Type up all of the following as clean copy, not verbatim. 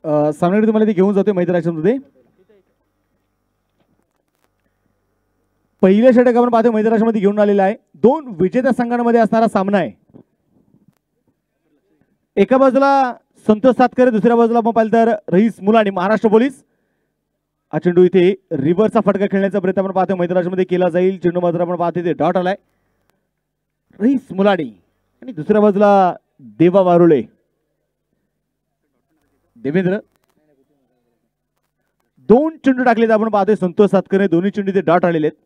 सामन्याकडे तुम्हाला ते घेऊन जातोय मैदानामध्ये. पहिलं षटक आपण पाहतोय मैदानामध्ये घेऊन आलेला आहे. दोन विजेत्या संघांमध्ये असणारा सामना आहे. एका बाजूला संतोष सातकर, दुसऱ्या बाजूला आपण पाहिलं तर रईस मुलानी महाराष्ट्र पोलीस. हा चेंडू इथे रिव्हर्सचा फटका खेळण्याचा प्रयत्न आपण पाहतोय मैदानामध्ये केला जाईल. चेंडू मात्र आपण पाहतोय ते डॉट आलाय. रईस मुलानी आणि दुसऱ्या बाजूला देवा वारुळे. देवेंद्र दोन चेंडू टाकलेत आपण पाहतोय संतोष सातकरने. दोन्ही चेंडू ते डॉट आलेले आहेत.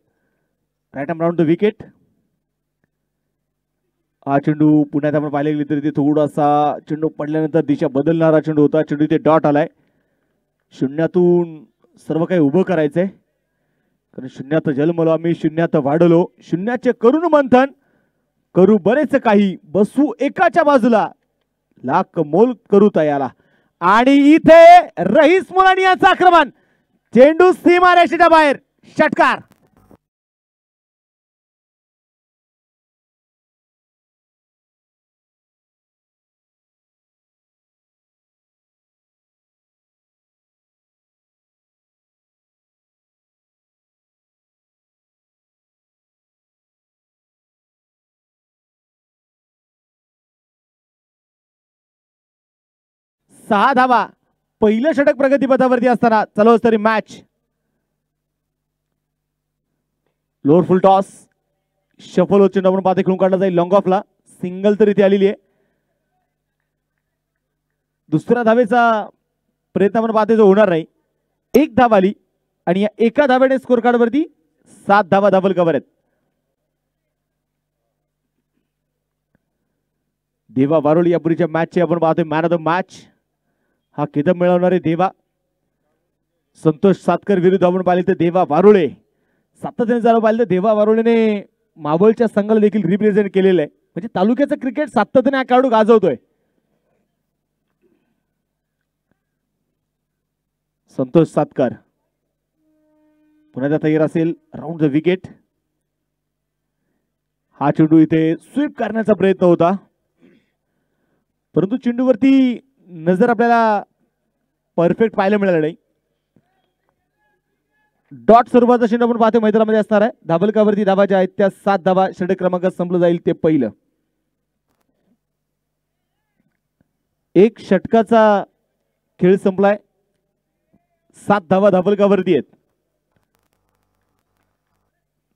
Right arm round the wicket. हा चेंडू पुण्यात आपण पाहिले गेले तरी ते थोडासा चेंडू पडल्यानंतर दिशा बदलणारा चेंडू होता. चेंडू ते डॉट आलाय. शून्यातून सर्व काही उभं करायचंय, कारण शून्यात जन्मलो आम्ही, शून्यात वाढलो, शून्याचे करून मंथन करू बरेच काही, बसू एकाच्या बाजूला लाख मोल करू तयाला. आणि इथे रईस मुलानी यांचं आक्रमण. चेंडू सीमारेषेच्या बाहेर. षटकार. सहा धावा. पहिलं षटक प्रगतीपथावरती असताना चालू असणारी मॅच. लोअर फुल टॉस. शफल चेंडू आपण पाहते खेळून काढला जाईल लॉंग ऑफला. सिंगल तर इथे आलेली आहे. दुसऱ्या धावेचा प्रयत्न आपण पाहते जो होणार नाही. एक धाव आली आणि या एका धाव्याने स्कोर कार्ड वरती 7 धावा धावल कव्हर आहेत. देवा वारुळे या पूर्वीच्या मॅचचे आपण पाहतोय मॅन ऑफ द मॅच. हा किदम मिळवणारे देवा. संतोष सातकर विरुद्ध आपण पाहिले तर देवा वारुळे. सातत्याने जर पाहिलं तर देवा वारुळेने मावळच्या संघाला देखील रिप्रेझेंट केलेलं आहे. म्हणजे तालुक्याचं क्रिकेट सातत्याने हा खेळाडू गाजवतोय. संतोष सातकर पुन्हा तयार असेल. Round the wicket. हा चेंडू इथे स्वीप करण्याचा प्रयत्न होता, परंतु चेंडूवरती नजर आपल्याला परफेक्ट पाहायला मिळालं नाही. डॉट स्वरूपाचा चेंडू आपण पाहतो मैदानामध्ये असणार आहे. धावलकावरती धावा ज्या आहेत त्या 7 धावा. षटक क्रमांक संपलं जाईल ते पहिलं. एक षटकाचा खेळ संपलाय. 7 धावा धावलकावरती आहेत.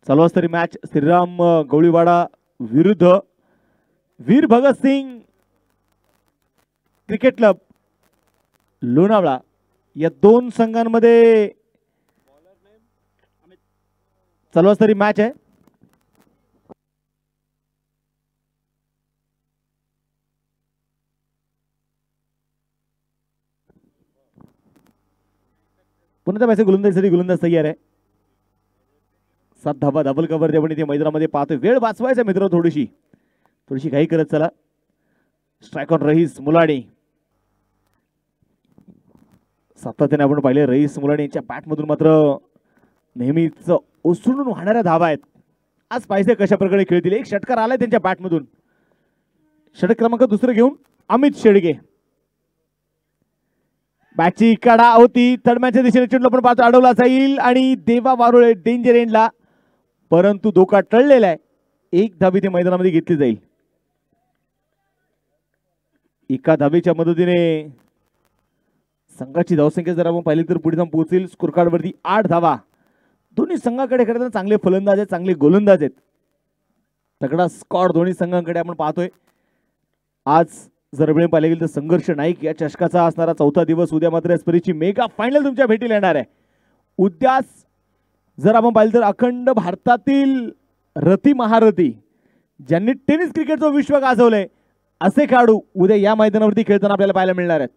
चालू असणारी मॅच श्रीराम गवळीवाडा विरुद्ध वीर भगतसिंग क्रिकेट क्लब लोणावळा. या दोन संघांमध्ये चालू असणारी मॅच आहे. पुन्हा त्या गोलंदाजीसाठी गोलंदाज तयार आहे. 7 धावा डबल कव्हर आपण इथे मैदानामध्ये पाहतोय. वेळ वाचवायचा मित्र, थोडीशी घाई करत चला. स्ट्राइक ऑन रईस मुलानी. सातत्याने आपण पाहिले रईस मुलानी यांच्या बॅट मधून मात्र नेहमीच ओसळून वाहणाऱ्या धावा आहेत. आज पाहिजे कशा प्रकारे खेळतील. एक षटकार आलाय त्यांच्या बॅट मधून. षटक क्रमांक दुसरं घेऊन अमित शेडगे. बॅटची कडा होती तडम्याच्या दिशेने. चेंडू पण पाहतो अडवला जाईल आणि देवा वारुळे डेंजर एंडला, परंतु धोका टळलेला आहे. एक धावी ते मैदानामध्ये घेतली जाईल. एका धावेच्या मदतीने संघाची धावसंख्या जर आपण पाहिली तर पुढे जाऊन पोहोचेल. स्कोर कार्ड वरती 8 धावा. दोन्ही संघाकडे खेळताना चांगले फलंदाज आहेत, चांगले गोलंदाज आहेत. तगडा स्कॉड दोन्ही संघांकडे आपण पाहतोय. आज जर वेळ पाहिले गेली तर संघर्ष नाईक या चषकाचा असणारा 4था दिवस. उद्या मात्र या स्पर्धेची मेगा फायनल तुमच्या भेटीला येणार आहे. उद्याच जर आपण पाहिलं तर अखंड भारतातील रथी महारथी ज्यांनी टेनिस क्रिकेटचं विश्व गाजवलंय असे खेळाडू उद्या या मैदानावरती खेळताना आपल्याला पाहायला मिळणार आहेत.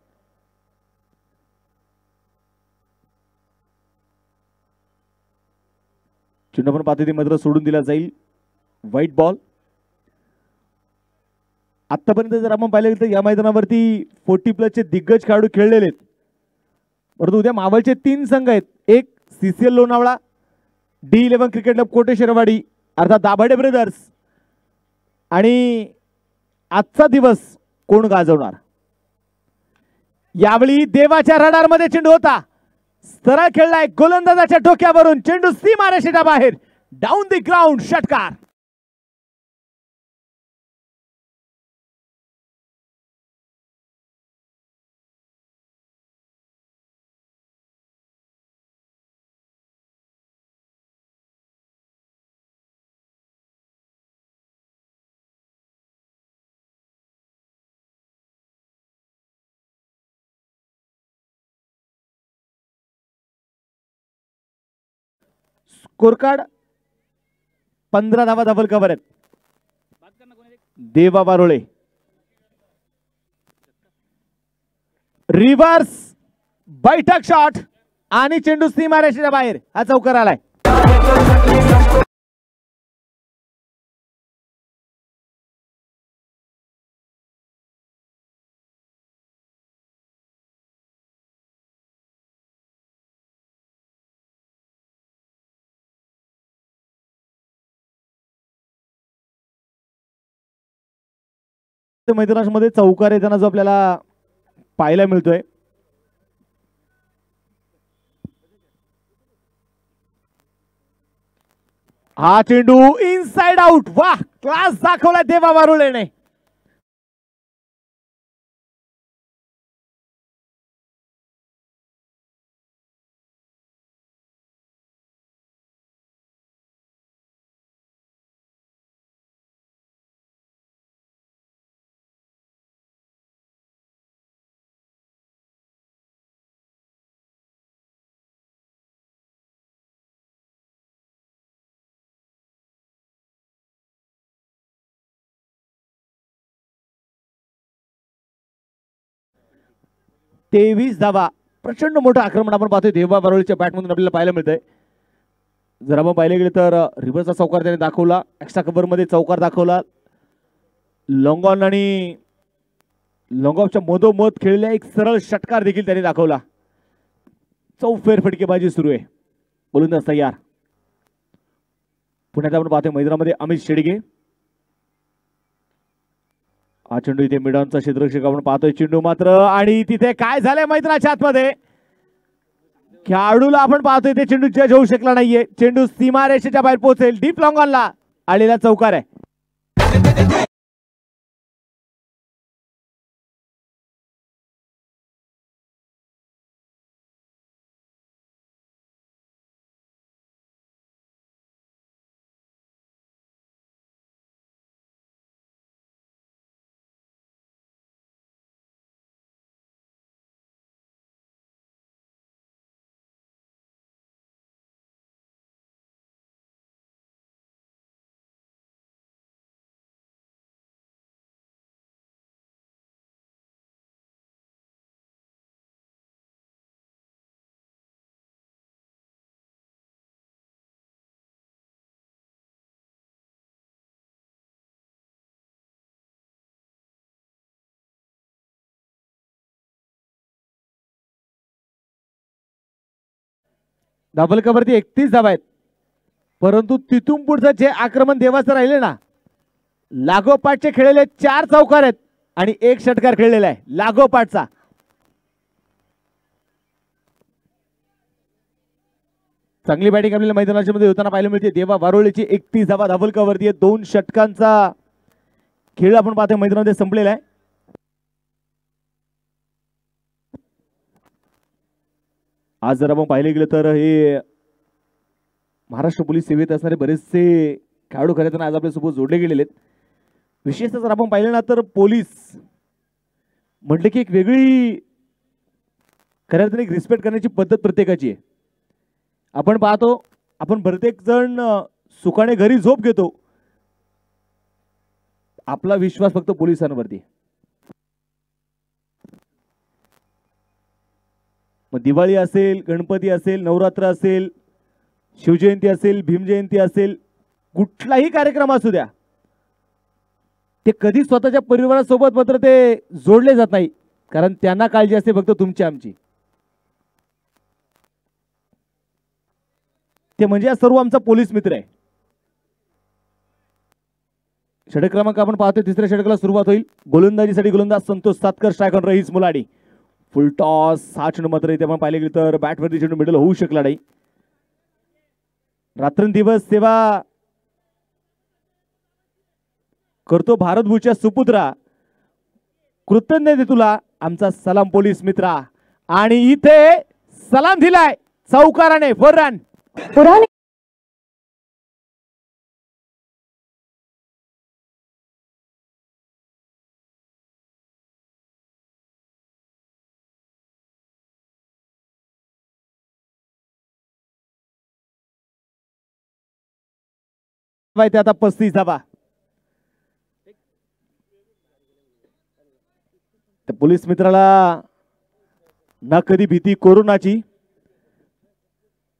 चेंडू पण पाहतो ती मात्र सोडून दिला जाईल. White ball. आतापर्यंत जर आपण पाहिलं तर या मैदानावरती 40+ चे दिग्गज खेळाडू खेळलेले आहेत. परंतु उद्या मावळचे 3 संघ आहेत. एक CCL Lonavala, D11 cricket club Koteshwarwadi अर्थात दाभाडे ब्रदर्स. आणि आजचा दिवस कोण गाजवणार. यावेळी देवाच्या रडार मध्ये चेंडू होता, सरळ खेळलाय गोलंदाजाच्या डोक्यावरून, चेंडू सीमारेषेच्या बाहेर, डाऊन द ग्राउंड, षटकार. स्कोर कार्ड 15 धावा डबल कव्हर आहेत. देवा बारोळे रिव्हर्स बैठक शॉट आणि चेंडू सीमारेषेच्या बाहेर, हा चौकार आलाय. मैदानामध्ये चौकार येताना जो आपल्याला पाहायला मिळतोय, हा चेंडू इनसाइड आउट. वाह, क्लास दाखवला देवा बारोळेने. तेवीस धावा, प्रचंड मोठं आक्रमण आपण पाहतोय देवा बारोळीच्या बॅटमधून आपल्याला पाहायला मिळतंय. जर आपण पाहिले गेले तर रिव्हर्सचा चौकार त्याने दाखवला, एक्स्ट्रा कव्हर मध्ये चौकार दाखवला, लॉंग ऑन आणि लॉंग ऑफच्या मधोमध खेळलेला एक सरळ षटकार देखील त्याने दाखवला. चौफेर फटकेबाजी सुरू आहे, गोलंदाज तयार. पुण्यात आपण पाहतोय मैदानामध्ये अमित शेडगे. हा चेंडू इथे मिडॉनचा क्षेत्ररक्षक आपण पाहतोय, चेंडू मात्र, आणि तिथे काय झालंय मैदानाच्या आतमध्ये, खेळाडूला आपण पाहतोय ते चेंडू जज होऊ शकला नाहीये. चेंडू सीमारेषेच्या बाहेर पोहोचेल, डीप लॉंग ऑनला आलेला चौकार आहे. डबल कव्हरती 31 धावा आहेत, परंतु तिथून पुढचं जे आक्रमण देवाचं राहिले ना, लागोपाठचे खेळलेले 4 चौकार आहेत आणि 1 षटकार खेळलेला आहे लागोपाठचा. चांगली बॅटिंग आपल्याला मैदानाच्या मध्ये होताना पाहायला मिळते. देवा बारोळीची 31 धावा डबल कव्हरती आहे. 2 षटकांचा खेळ आपण पाहतोय मैदानामध्ये संपलेला आहे. आज जर आपण पाहिले गेलं तर हे महाराष्ट्र पोलीस सेवेत असणारे बरेचसे खेळाडू खरे तर आज आपल्यासोबत जोडले गेलेले आहेत. विशेषतः जर आपण पाहिलं ना तर पोलीस म्हटलं की एक वेगळी खऱ्या अर्थाने एक रिस्पेक्ट करण्याची पद्धत प्रत्येकाची आहे. आपण पाहतो, आपण प्रत्येक जण सुखाने घरी झोप घेतो, आपला विश्वास फक्त पोलिसांवरती. मग दिवाळी असेल, गणपती असेल, नवरात्र असेल, शिवजयंती असेल, भीमजयंती असेल, कुठलाही कार्यक्रम असू द्या, ते कधी स्वतःच्या परिवारासोबत मात्र ते जोडले जात नाही, कारण त्यांना काळजी असते फक्त तुमची आमची. ते म्हणजे सर्व आमचा पोलीस मित्र आहे. षटक क्रमांक आपण पाहतोय, तिसऱ्या षटकाला सुरुवात होईल. गोलंदाजीसाठी गोलंदाज Santosh Satkar, strike on Rais Muladi. Full toss हा चेंडू मात्र इथे आपण पाहिले गेले तर बॅटवरती चेंडू मिडल होऊ शकला नाही. रात्रंदिवस सेवा करतो भारतभूषच्या सुपुत्रा, कृतज्ञते तुला आमचा सलाम पोलीस मित्रा. आणि इथे सलाम दिलाय चौकाराने 4 रन. पुराने आता 35 धावा. पोलीस मित्राला ना कधी भीती कोरोनाची,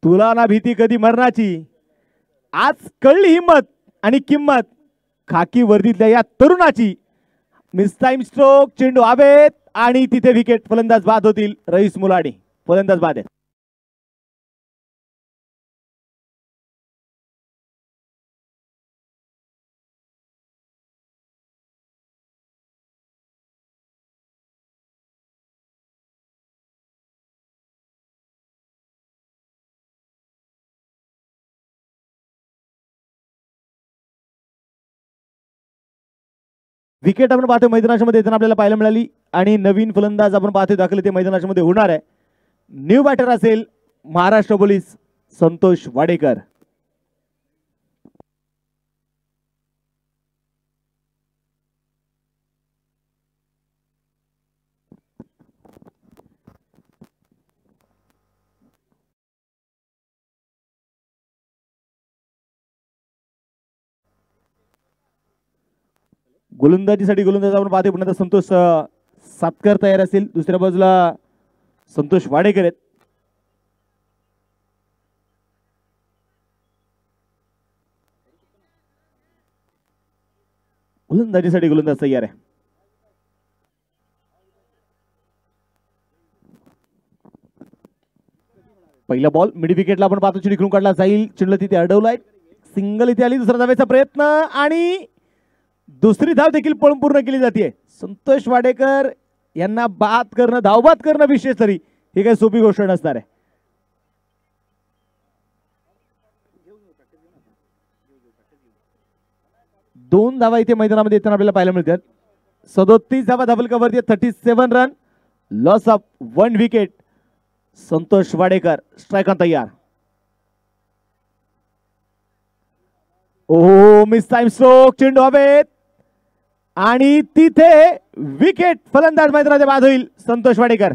तुला ना भीती कधी मरणाची. आज कळली हिम्मत आणि किंमत खाकी वर्दीतल्या या तरुणाची. मिस टाइम स्ट्रोक, चेंडू हवेत आणि तिथे विकेट. फलंदाज बाद होतील. रईस मुलानी फलंदाज बाद आहेत. विकेट आपण पाहतो मैदानामध्ये येताना आपल्याला पाहायला मिळाली आणि नवीन फलंदाज आपण पाहतो दाखल ते मैदानामध्ये होणार आहे. न्यू बॅटर असेल महाराष्ट्र पोलीस संतोष वाडेकर. गोलंदाजीसाठी गोलंदाज आपण पाहतो पुन्हा संतोष सातकर तयार असेल. दुसऱ्या बाजूला संतोष वाडेकर आहेत. गोलंदाजीसाठी गोलंदाज तयार आहे. पहिला बॉल मिड विकेटला आपण पाहतो चेंडू इकडून काढला जाईल. चेंडू तिथे अडवलाय. सिंगल इथे आली. दुसरा धावायचा प्रयत्न आणि दुसरी धाव देखील पळून पूर्ण केली जाते. संतोष वाडेकर यांना बाद करणं, धावबाद करणं विशेष तरी ही काही सोपी गोष्ट नसणार आहे. दोन धावा इथे मैदानामध्ये येताना आपल्याला पाहायला मिळतात. 37 धावा धाबलकावरती 37 run. Loss of 1 wicket. Santosh Wadekar strike तयार. ओ मिस टाइम स्ट्रोक, चेंडू हवेत आणि तिथे विकेट. फलंदाज मैदानामध्ये बाद होईल संतोष वाडेकर.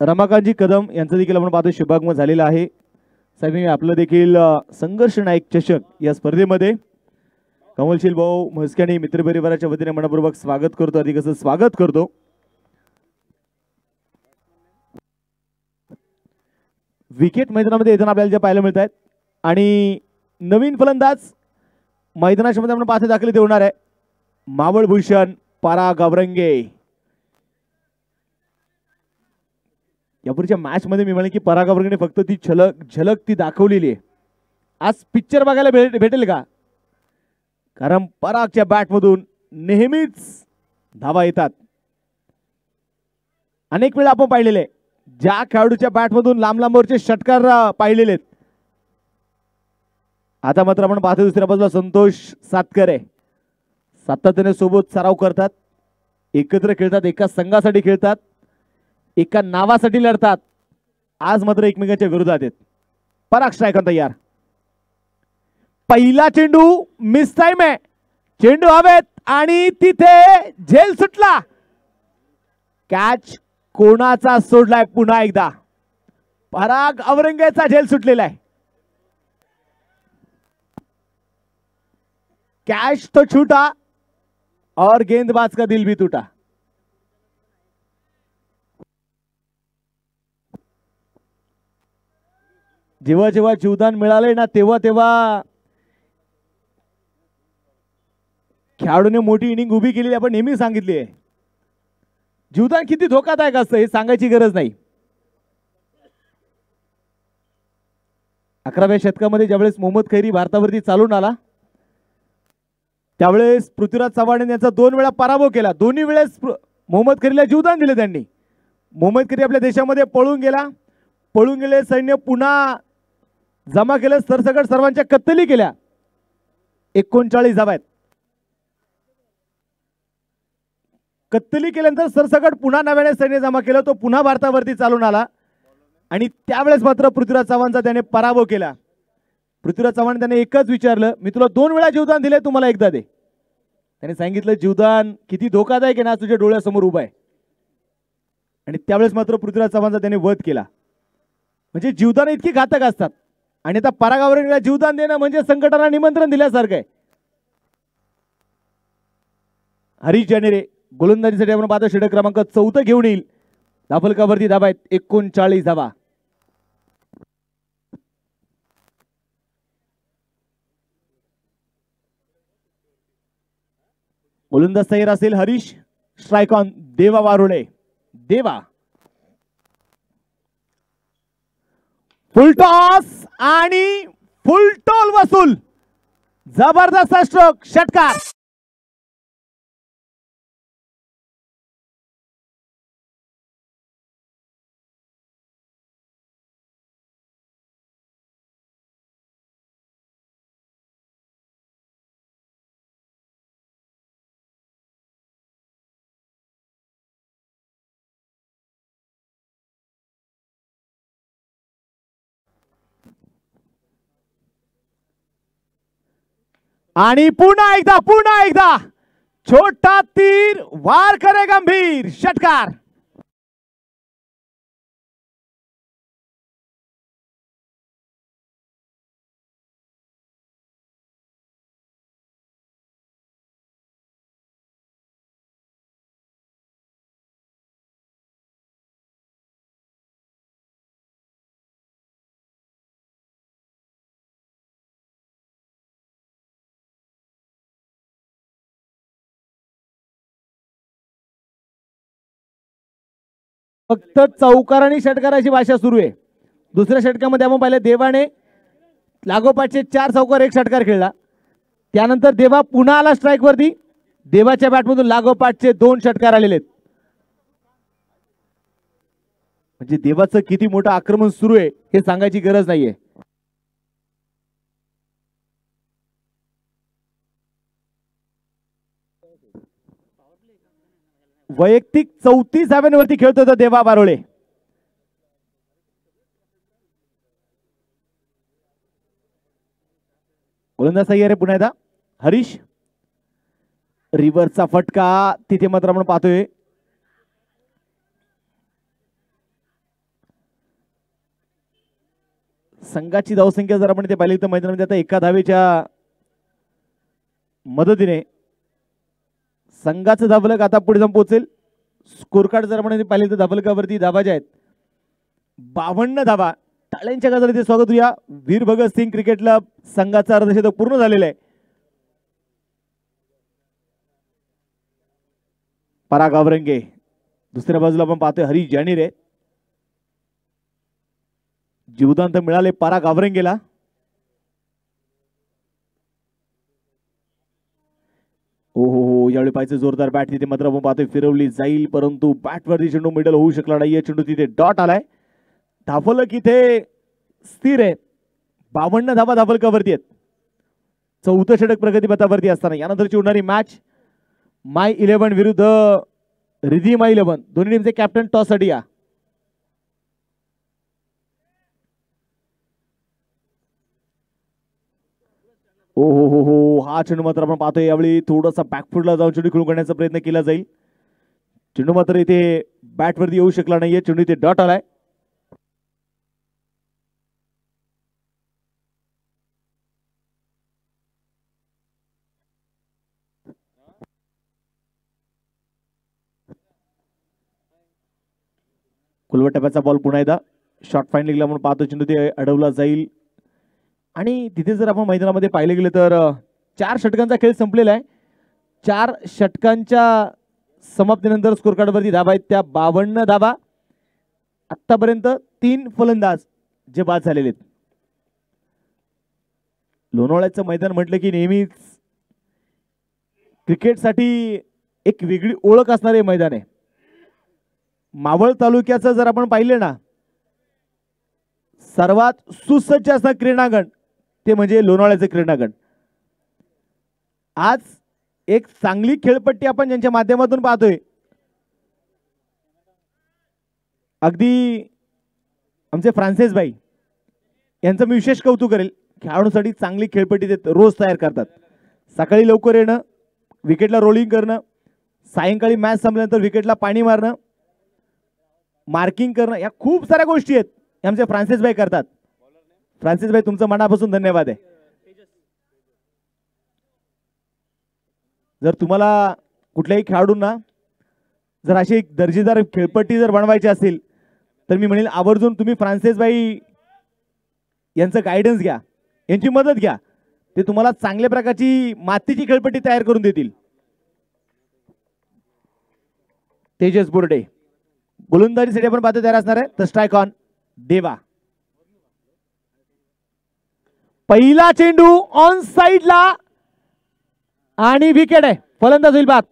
रमाकांतजी कदम यांचं देखील आपण पाहतो शुभागमन झालेला आहे. साहेब आपलं देखील संघर्ष नायक चषक या स्पर्धेमध्ये कमलशील भाऊ म्हस्के आणि मित्रपरिवाराच्या वतीने मनपूर्वक स्वागत करतो. अधिक असं स्वागत करतो. विकेट मैदानामध्ये येताना आपल्याला जे पाहायला मिळत आहेत आणि नवीन फलंदाज मैदानाच्या मध्ये आपण पाहतो दाखल ते होणार आहे मावळ भूषण पारा गावरंगे. यापूर्वीच्या मॅच मध्ये मी म्हणे की पराग वर्गने फक्त ती झलक ती दाखवलेली आहे. आज पिक्चर बघायला भेटेल का? कारण परागच्या बॅट मधून नेहमीच धावा येतात. अनेक वेळा आपण पाहिलेले ज्या खेळाडूच्या बॅट मधून लांब लांबवरचे षटकार पाहिलेले आहेत. आता मात्र आपण पाहतो दुसऱ्या बाजूला संतोष सातकर आहे. सातत्याने सोबत सराव करतात, एकत्र खेळतात, एका संघासाठी खेळतात, एका नावासाठी लढतात. आज मात्र एकमेकांच्या विरोधात आहेत. पराग स्ट्रायकर तयार. पहिला चेंडू मिस टाइम आहे. चेंडू हवेत आणि तिथे झेल सुटला. कॅच कोणाचा सोडलाय? पुन्हा एकदा पराग औरंगेचा झेल सुटलेला आहे. कैच तो छूटा और गेंदबाज का दिल भी टूटा. जेव्हा जेव्हा जीवदान मिळाले ना तेव्हा तेव्हा खेळाडूने मोठी इनिंग उभी केलेली आपण नेहमी सांगितली आहे. जीवदान किती धोकादायक असतं हे सांगायची गरज नाही. 11व्या शतकामध्ये ज्यावेळेस मोहम्मद खैरी भारतावरती चालून आला त्यावेळेस पृथ्वीराज चव्हाण यांचा 2 वेळा पराभव केला. दोन्ही वेळेस मोहम्मद खैरीला जीवदान दिले त्यांनी. मोहम्मद खैरी आपल्या देशामध्ये पळून गेले. सैन्य पुन्हा जमा केलं. सरसकट सर्वांच्या कत्तली केल्या. 39 धावा आहेत. कत्तली केल्यानंतर सरसकट पुन्हा नव्याने सैन्य जमा केलं. तो पुन्हा भारतावरती चालून आला आणि त्यावेळेस मात्र पृथ्वीराज चव्हाणचा त्याने पराभव केला. पृथ्वीराज चव्हाण त्याने एकच विचारलं, मी तुला 2 वेळा जीवदान दिले, तू मला एकदा दे. त्याने सांगितलं जीवदान किती धोकादायक आहे ना, तुझ्या डोळ्यासमोर उभा आहे. आणि त्यावेळेस मात्र पृथ्वीराज चव्हाणचा त्याने वध केला. म्हणजे जीवदान इतकी घातक असतात. आणि आता परागावरणीला जीवदान देणं म्हणजे संकटाला निमंत्रण दिल्यासारखं आहे. हरीश जानेरे गोलंदाजीसाठी आपण पाहतो षटक क्रमांक 14 घेऊन येईल. धाफलकावरती धाबा आहेत 39 धावा. गोलंदाज तयार असेल हरीश. स्ट्राइक ऑन देवा वारुळे. देवा फुल टॉस आणि फुल टॉल वसूल. जबरदस्त स्ट्रोक. षटकार. आणि पुन्हा एकदा छोटा तीर वार करे गंभीर. षटकार. फक्त चौकार आणि षटकाराची भाषा सुरू आहे. दुसऱ्या षटकामध्ये आपण पाहिलं देवाने लागोपाठचे 4 चौकार 1 षटकार खेळला. त्यानंतर देवा पुन्हा आला स्ट्राइक वरती. देवाच्या बॅटमधून लागोपाठचे 2 षटकार आलेले आहेत. म्हणजे देवाचं किती मोठं आक्रमण सुरू आहे हे सांगायची गरज नाहीये. वैयक्तिक 34 धाव्यांवरती खेळत होता देवा बारोळे. गोलंदाज तयार आहे पुन्हा एकदा हरीश. रिव्हर्सचा फटका तिथे मात्र आपण पाहतोय. संघाची धावसंख्या जर आपण ते पाहिली तर मैदानामध्ये आता 1 धावेच्या मदतीने संघाचं धावलक आता पुढे जाऊन पोहोचेल. स्कोर कार्ड जर आपण पाहिले तर धावलकावरती धावा ज्या आहेत 52 धावा. टाळ्यांच्या गजरात स्वागत करूया. वीर भगत सिंग क्रिकेट क्लब संघाचा अर्धशतक पूर्ण झालेला आहे. पराग आवरंगे. दुसऱ्या बाजूला आपण पाहतोय हरीश जानीरे. जीवदान तर मिळाले पराग आवरंगेला. हो यावेळी पाहिजे जोरदार बॅट तिथे मात्र आपण पाहतोय फिरवली जाईल परंतु बॅटवरती चेंडू मिडल होऊ शकला नाहीये. चेंडू तिथे डॉट आलाय. धाफलक इथे स्थिर आहे. 52 धावा धाफलकावरती आहेत. 4थं षटक प्रगतीपथावरती असताना यानंतरची होणारी मॅच माय 11 विरुद्ध रिधिमा 11. दोन्ही टीमचे कॅप्टन टॉस साठी या. हो हा चेंडू मात्र आपण पाहतोय यावेळी थोडासा बॅकफुटला जाऊन चेंडू खेळून करण्याचा प्रयत्न केला जाईल. चेंडू मात्र इथे बॅटवरती येऊ शकला नाहीये. चेंडू इथे डॉट आलाय. कुलवट टप्प्याचा बॉल पुन्हा एकदा शॉर्ट फाईनलिंगला आपण पाहतो चेंडू ते अडवला जाईल. आणि तिथे जर आपण मैदानामध्ये पाहिले गेले तर 4 षटकांचा खेळ संपलेला आहे. 4 षटकांच्या समाप्तीनंतर स्कोर कार्डवरती धाबा आहेत त्या 52 धाबा. आतापर्यंत 3 फलंदाज जे बाद झालेले आहेत. लोणावळ्याचं मैदान म्हटलं की नेहमीच क्रिकेटसाठी एक वेगळी ओळख असणारे मैदान आहे. मावळ तालुक्याचं जर आपण पाहिले ना, सर्वात सुसज्ज असं क्रीडांगण ते म्हणजे लोणावळ्याचं क्रीडांगण. आज एक चांगली खेळपट्टी आपण ज्यांच्या माध्यमातून पाहतोय, अगदी आमचे फ्रान्सिस भाई यांचं मी विशेष कौतुक करेल. खेळाडूंसाठी चांगली खेळपट्टी ते रोज तयार करतात. सकाळी लवकर येणं, विकेटला रोलिंग करणं, सायंकाळी मॅच संपल्यानंतर विकेटला पाणी मारणं, मार्किंग करणं, या खूप साऱ्या गोष्टी आहेत आमचे फ्रान्सिस भाई करतात. फ्रान्सिस भाई तुमचं मनापासून धन्यवाद आहे. जर तुम्हाला कुठल्याही खेळाडूंना जर अशी एक दर्जेदार खेळपट्टी जर बनवायची असेल तर मी म्हणेल आवर्जून तुम्ही फ्रान्सिस भाई यांचं गायडन्स घ्या, यांची मदत घ्या. ते तुम्हाला चांगल्या प्रकारची मातीची खेळपट्टी तयार करून देतील. तेजस बोर्डे गोलंदाजीसाठी आपण पाहतो तयार असणार आहे. तर स्ट्राइक ऑन देवा. पहिला चेंडू ऑन साइडला आणि विकेट आहे. फलंदाज होईल बाद.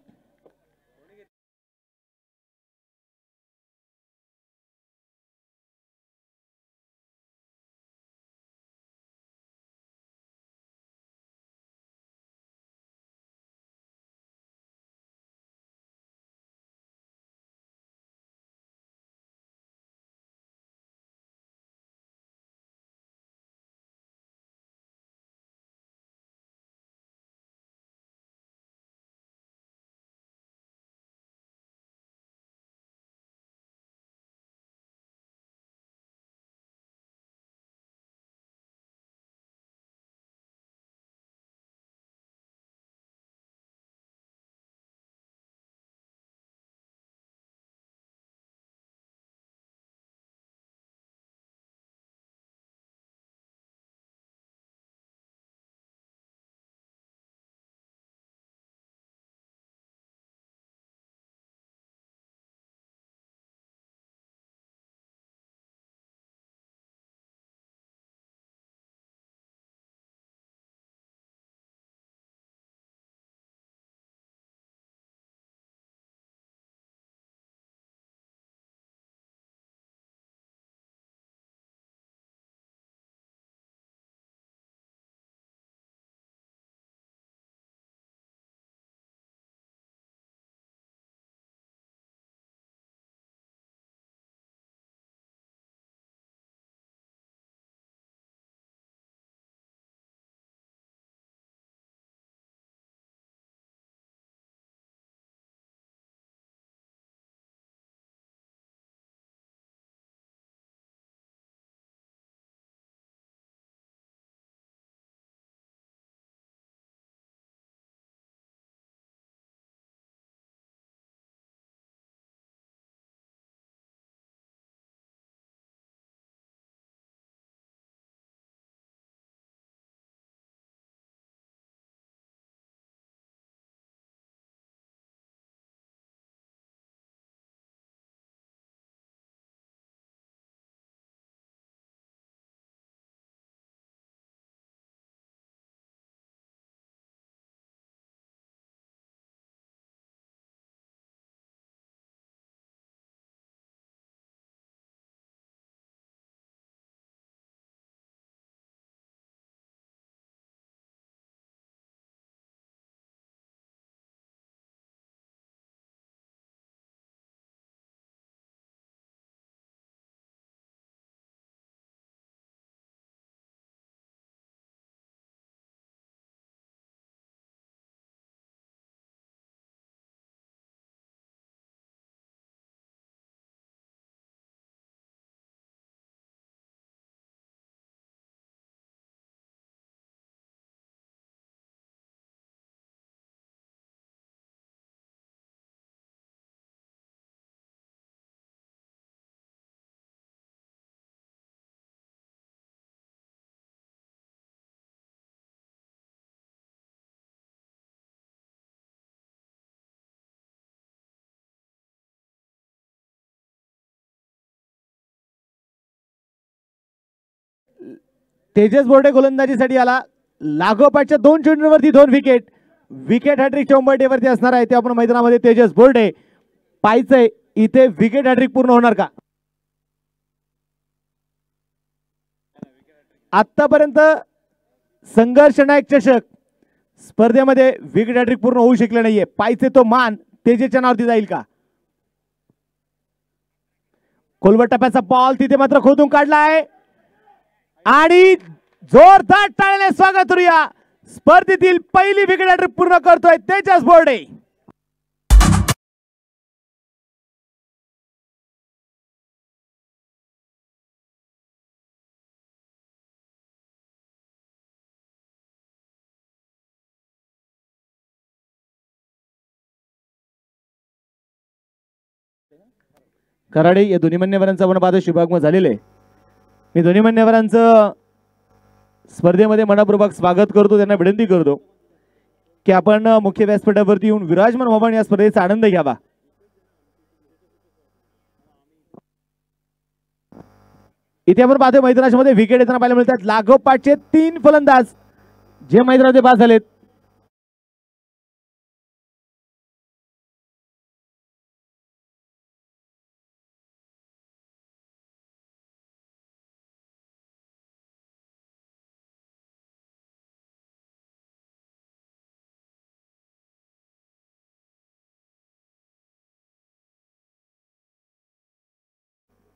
तेजस बोर्डे गोलंदाजीसाठी आला. लागोपाठच्या 2 चेंडूंवरती 2 विकेट. विकेट हॅट्रिकच्या उंबरठ्यावरती असणार आहे ते आपण मैदानामध्ये तेजस बोर्डे पाहायचंय इथे विकेट हॅट्रिक पूर्ण होणार का. आतापर्यंत संघर्ष नायक चषक स्पर्धेमध्ये विकेट हॅट्रिक पूर्ण होऊ शकले नाहीये. पाहिजे तो मान तेजसच्या नावावरती जाईल का. खोलवर टप्प्याचा बॉल तिथे मात्र खोदून काढलाय आणि जोरदार टाळ्याने स्वागत करूया. स्पर्धेतील पहिली विकेट हॅट्रिक पूर्ण करतोय तेजस बोर्डे. कराडे या दोन्ही मान्यवरांचा आपण पाहतो शुभागमन झालेलं आहे. मी दोन्ही मान्यवरांचं स्पर्धेमध्ये मनपूर्वक स्वागत करतो. त्यांना विनंती करतो की आपण मुख्य व्यासपीठावरती येऊन विराजमान व्हावं या स्पर्धेचा आनंद घ्यावा. इथे आपण पाहतो मैदानामध्ये विकेट येताना पाहायला मिळतात. लागोपाठचे 3 फलंदाज जे मैदानामध्ये बाद झालेत.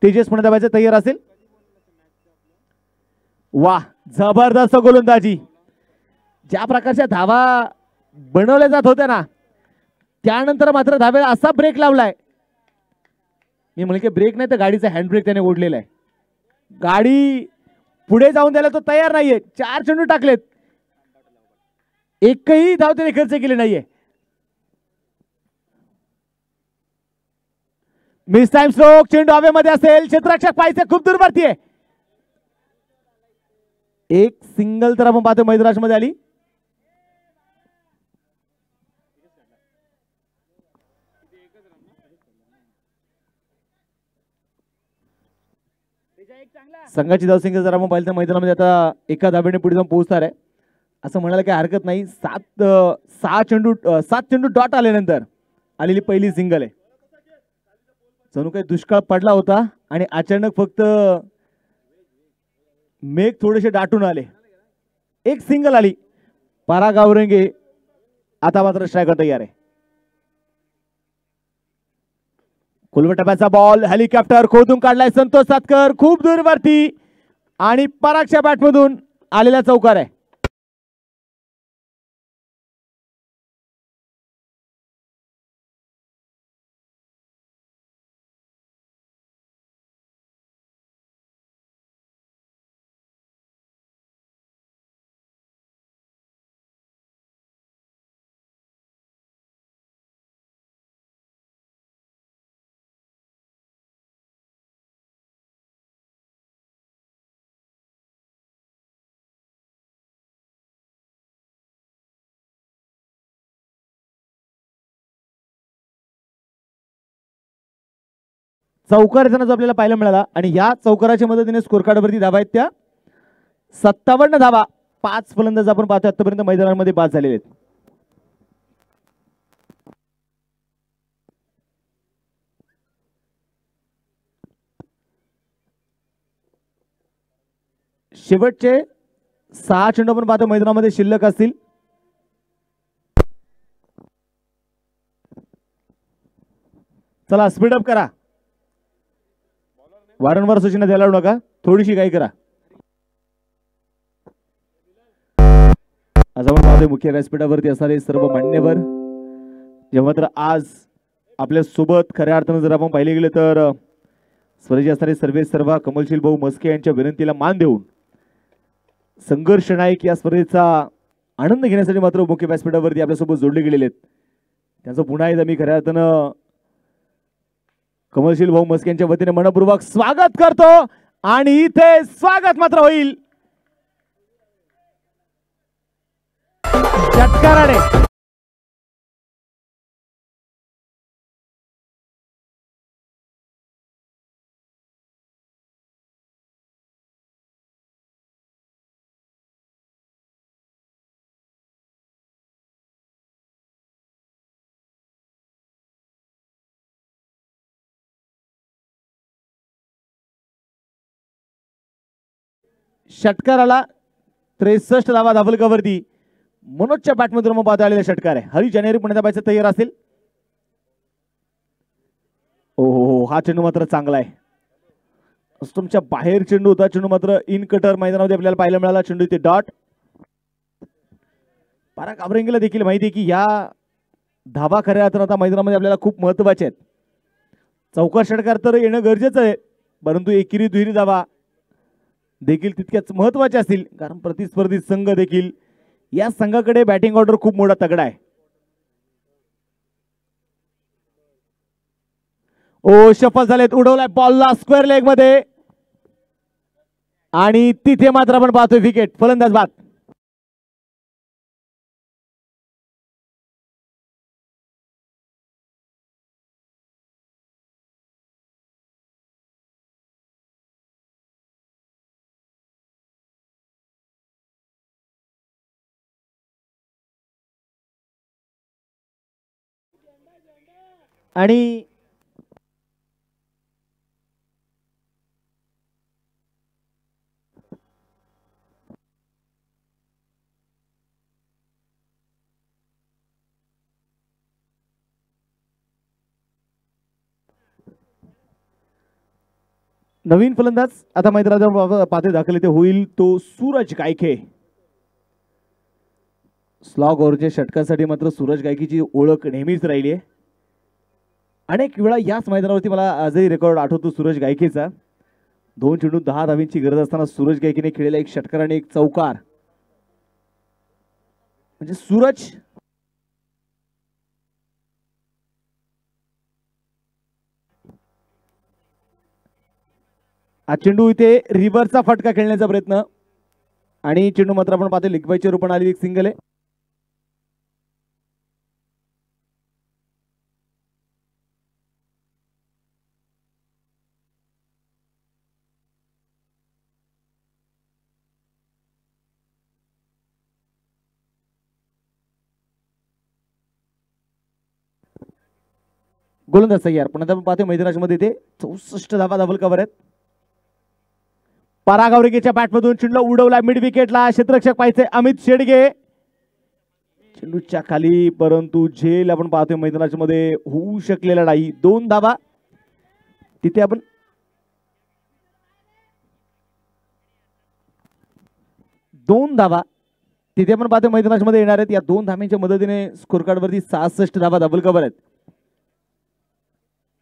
तेजस पुणे धावायचे तयार असेल. वाह जबरदस्त गोलंदाजी. ज्या प्रकारच्या धावा बनवल्या जात होत्या ना त्यानंतर मात्र धावेला असा ब्रेक लावलाय. मी म्हणले की ब्रेक नाही तर गाडीचा हँड ब्रेक त्याने ओढलेला आहे. गाडी पुढे जाऊन द्यायला तो तयार नाहीये. 4 चेंडू टाकलेत. एकही धाव त्याने खर्च केली नाहीये. Miss time stroke. चेंडू हवेमध्ये असेल. क्षेत्ररक्षक पाहिजे खूप दूरवरती आहे. एक सिंगल तर आपण पाहतो मैदानामध्ये आली. संघाची धावसंख्या जर आपण पाहिलं तर मैदानामध्ये आता एका धावेने पुढे जाऊन पोहोचणार आहे असं म्हणायला काही हरकत नाही. 7 चेंडू डॉट आल्यानंतर आलेली पहिली सिंगल आहे. जणू काही दुष्काळ पडला होता आणि अचानक फक्त मेघ थोडेसे दाटून आले. एक सिंगल आली. पारा गावरंगे आता मात्र स्ट्रायकर तयार आहे. खोलवर टप्प्याचा बॉल हेलिकॉप्टर खोदून काढलाय संतोष सातकर खूप दूरवरती आणि परागच्या बॅटमधून आलेला चौकार आहे. चौकार येताना आपल्याला पाहायला मिळाला आणि या चौकाराच्या मदतीने स्कोर कार्डवरती धावा आहेत त्या 57 धावा. 5 फलंदाज आपण पाहतो आतापर्यंत मैदानामध्ये बाद झालेले आहेत. शेवटचे 6 चेंडू आपण पाहतो मैदानामध्ये शिल्लक असतील. चला स्पीड अप करा. वारंवार सूचना द्यायला नका. थोडीशी काही करा. आज आपण पाहतोय मुख्य व्यासपीठावरती असणारे सर्व मान्यवर जे मात्र आज आपल्या सोबत खऱ्या अर्थानं जर आपण पाहिले गेले तर स्पर्धेचे असणारे सर्व कमलशील भाऊ मस्के यांच्या विनंतीला मान देऊन संघर्ष नायक या स्पर्धेचा आनंद घेण्यासाठी मात्र मुख्य व्यासपीठावरती आपल्यासोबत जोडले गेलेले आहेत. त्यांचं पुन्हा एकदा मी खऱ्या अर्थानं कमलशील भाऊ मस्के यांच्या वतीने मनपूर्वक स्वागत करतो आणि इथे स्वागत मात्र होईल चटकाराने. षटकाराला 63 धावा धावलकावरती. मनोजच्या बॅटमधून मग बाद आलेला षटकार आहे. हरी जानेरी पुण्याचा बायचा तयार असेल. हो हा चेंडू मात्र चांगला आहे. तुमच्या बाहेर चेंडू होता. चेंडू मात्र इन कटर मैदानामध्ये आपल्याला पाहायला मिळाला. चेंडू इथे डॉट. पारा काबरेंगीला देखील माहिती आहे की या धावा खऱ्या अर्थानं आता मैदानामध्ये आपल्याला खूप महत्वाचे आहेत. चौकार षटकार तर येणं गरजेचं आहे, परंतु एकेरी दुहेरी धावा देखील तितक्याच महत्वाचे असतील, कारण प्रतिस्पर्धी संघ देखील या संघाकडे बॅटिंग ऑर्डर खूप मोठा तगडा आहे. ओ शफल झालेत. उडवलाय बॉलला स्क्वेअर लेग मध्ये आणि तिथे मात्र आपण पाहतोय विकेट. फलंदाज बाद. आणि नवीन फलंदाज आता मैदानावर पात्र दाखल ते होईल तो सूरज गायके. स्लॉग ओव्हरच्या षटकासाठी मात्र सूरज गायकीची ओळख नेहमीच राहिली आहे. अनेक वेळा याच मैदानावरती मला आजही रेकॉर्ड आठवतो सूरज गायकेचा. 2 चेंडू 10 धावींची गरज असताना सूरज गायकीने खेळलेला एक षटकार आणि एक चौकार. म्हणजे सूरज हा चेंडू इथे रिव्हरचा फटका खेळण्याचा प्रयत्न आणि चेंडू मात्र आपण पाहतो लिगबाईच्या रूपाने आलेली एक सिंगल आहे. गोलंदाज तयार. पण आता आपण पाहतो मैदानामध्ये ते 64 धावा धावल कव्हर आहेत. परागावरेगेच्या बॅटमधून चेंडू उडवला मिड विकेटला. क्षेत्ररक्षक पाहिजे अमित शेडगे. चेंडूच्या खाली, परंतु झेल आपण पाहतोय मैदानाच्या मध्ये होऊ शकलेला नाही. 2 धावा तिथे आपण 2 धावा तिथे आपण पाहतोय मैदानाच्या मध्ये येणार आहेत. या 2 धाव्यांच्या मदतीने स्कोर कार्ड वरती 66 धावा डबल कव्हर आहेत.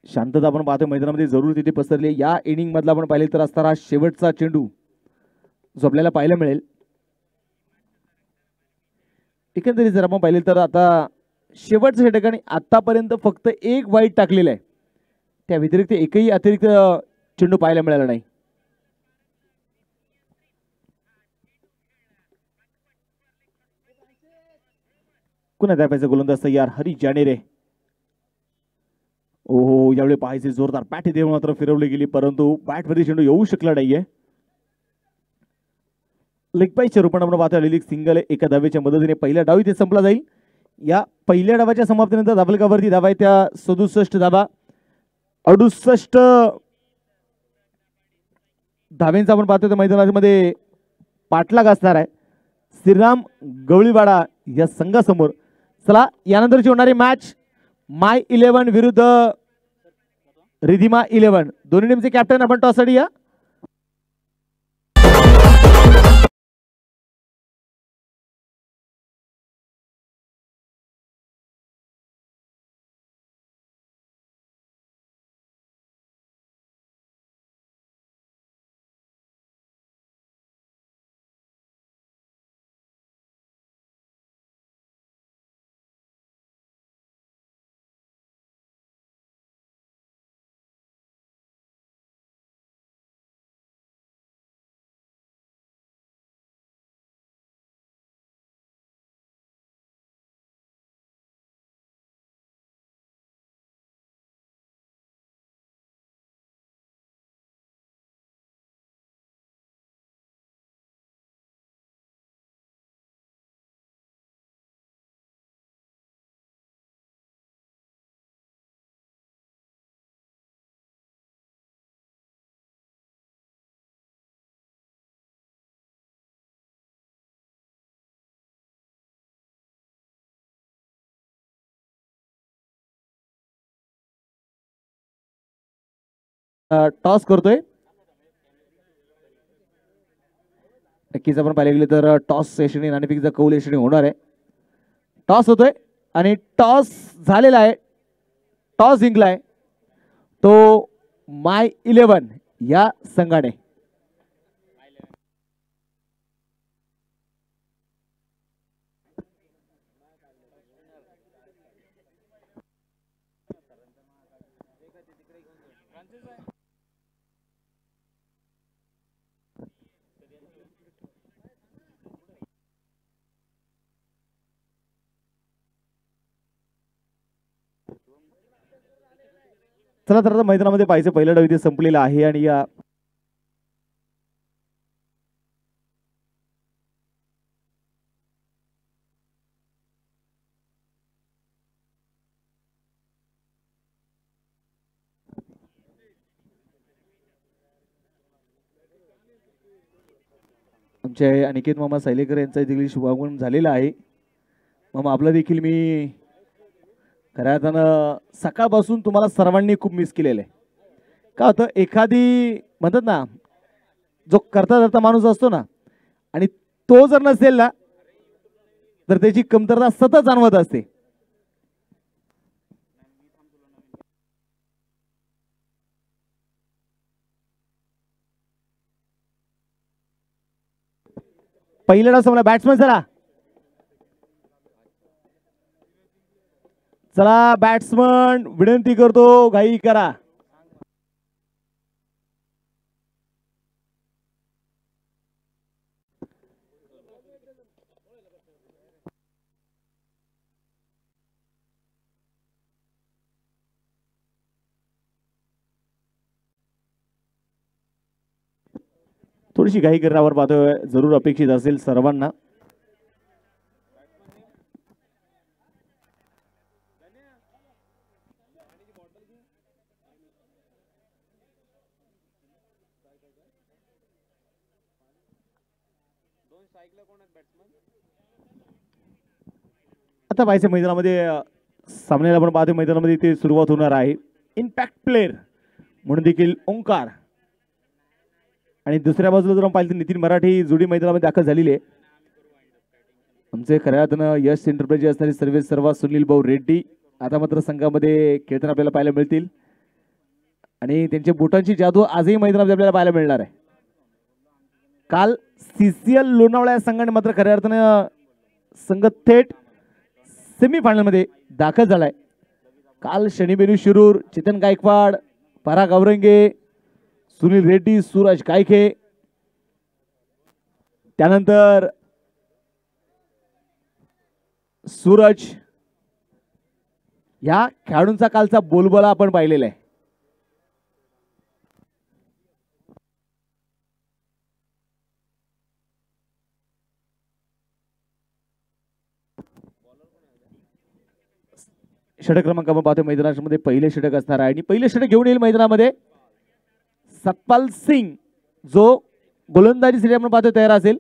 शांतता आपण पाहतोय मैदानामध्ये जरूर तिथे पसरली. या इनिंग मधला आपण पाहिले तर असताना शेवटचा चेंडू जो आपल्याला पाहायला मिळेल. एकंदरीत जर आपण पाहिले तर आता शेवटच्या षटकाने आतापर्यंत फक्त एक वाईट टाकलेला आहे. त्या व्यतिरिक्त एकही अतिरिक्त चेंडू पाहायला मिळाला नाही. कुणा द्यायचा गोलंदाज तयार हरी जानेरे. ओहो यावेळी पाहायचे जोरदार बॅट इथे मात्र फिरवली गेली, परंतु बॅटवरती चेंडू येऊ शकला नाहीये. लेग पाईच्या रूपाने आपण पाहतो आलेली सिंगल एका धावेच्या मदतीने पहिला डाव इथे संपला जाईल. या पहिल्या डावाच्या समाप्तीनंतर धावलकावरती धावा त्या 67 धावा 68 धावेंचा आपण पाहतो मैदानामध्ये पाठलाग असणार आहे श्रीराम गवळीवाडा या संघासमोर. चला यानंतरची होणारी मॅच माय 11 विरुद्ध रिधिमा 11. दोन्ही टीमचे कॅप्टन आपण टॉससाठी या. टॉस करतोय. नक्कीच आपण पाहिले गेले तर टॉस यशस्वी नाणेफेकीचा कौल यशस्वी होणार आहे. टॉस होतोय आणि टॉस झालेला आहे. टॉस जिंकलाय तो माय 11 या संघाने. चला तर आता मैदानामध्ये पाहिजे पहिला डाव इथे संपलेला आहे आणि या आमचे अनिकेत मामा सैलेकर यांचा देखील शुभागमन झालेला आहे. मामा आपलं देखील मी खऱ्या अर्थानं सकाळपासून तुम्हाला सर्वांनी खूप मिस केलेलं आहे. का होतं एखादी म्हणतात ना जो करता धरता माणूस असतो ना आणि तो जर नसेल ना तर त्याची कमतरता सतत जाणवत असते. पहिला डाव संपला. बॅट्समन चला चला बॅट्समन विनंती करतो घाई करा. थोडीशी घाई करण्यावर पाहतोय जरूर अपेक्षित असेल सर्वांना. आता पाहिजे मैदानामध्ये सामन्याला आपण पाहतोय मैदानामध्ये इथे सुरुवात होणार आहे. इम्पॅक्ट प्लेअर म्हणून देखील ओंकार आणि दुसऱ्या बाजूला जर आपण पाहिलं तर नितीन मराठी जोडी मैदानामध्ये दाखल झालेली आहे. आमचे खऱ्या अर्थानं यश एंटरप्राइज असणारे सर्व सुनील भाऊ रेड्डी आता मात्र संघामध्ये खेळताना आपल्याला पाहायला मिळतील आणि त्यांच्या बुटांची जादू आजही मैदानामध्ये आपल्याला पाहायला मिळणार आहे. काल CCL लोणावळा या संघाने मात्र खऱ्या अर्थानं संघ थेट सेमीफायनल मध्ये दाखल झालाय. काल शनिबेनू शिरूर, चेतन गायकवाड, पराग औरंगे, सुनील रेड्डी, सूरज कायखे त्यानंतर सूरज या खेळाडूंचा कालचा बोलबाला आपण पाहिलेला आहे. षटक क्रमांक आपण पाहतो मैदानामध्ये पहिले षटक असणार आहे आणि पहिले षटक घेऊन येईल मैदानामध्ये सतपाल सिंग जो गोलंदाजीसाठी आपण पाहतो तयार असेल.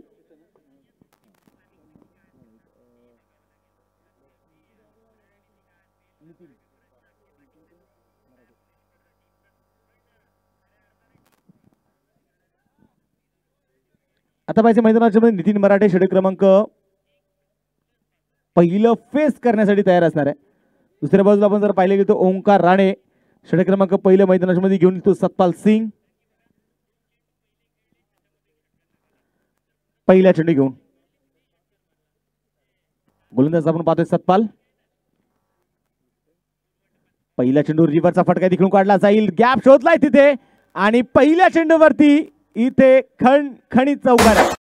आता पाहिजे मैदानाच्या मध्ये नितीन मराठे षटक क्रमांक पहिलं फेस करण्यासाठी तयार असणार आहे. दुसऱ्या बाजूला आपण जर पाहिले गेलो ओंकार राणे षटक क्रमांक पहिल्या मैदानाच्या मध्ये घेऊन येतो सतपाल सिंग पहिल्या चेंडू घेऊन. गोलंदाज आपण पाहतोय सतपाल. पहिल्या चेंडूवर रिव्हरचा फटका तिकडून काढला जाईल. गॅप शोधलाय तिथे आणि पहिल्या चेंडूवरती इथे खणखणीत चौकार आहे.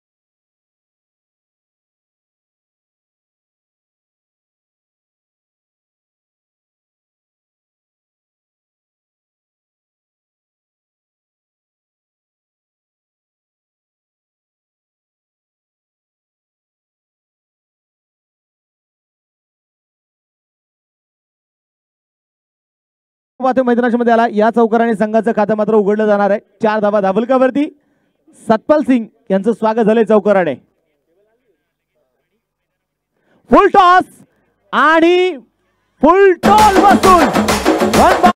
मैदानाच्या मध्ये आला. या चौकाराने संघाचं खातं मात्र उघडलं जाणार आहे. 4 धावा धाबलकावरती सतपाल सिंग यांचं स्वागत झालंय चौकाराने. फुल टॉस आणि फुल टॉल बसून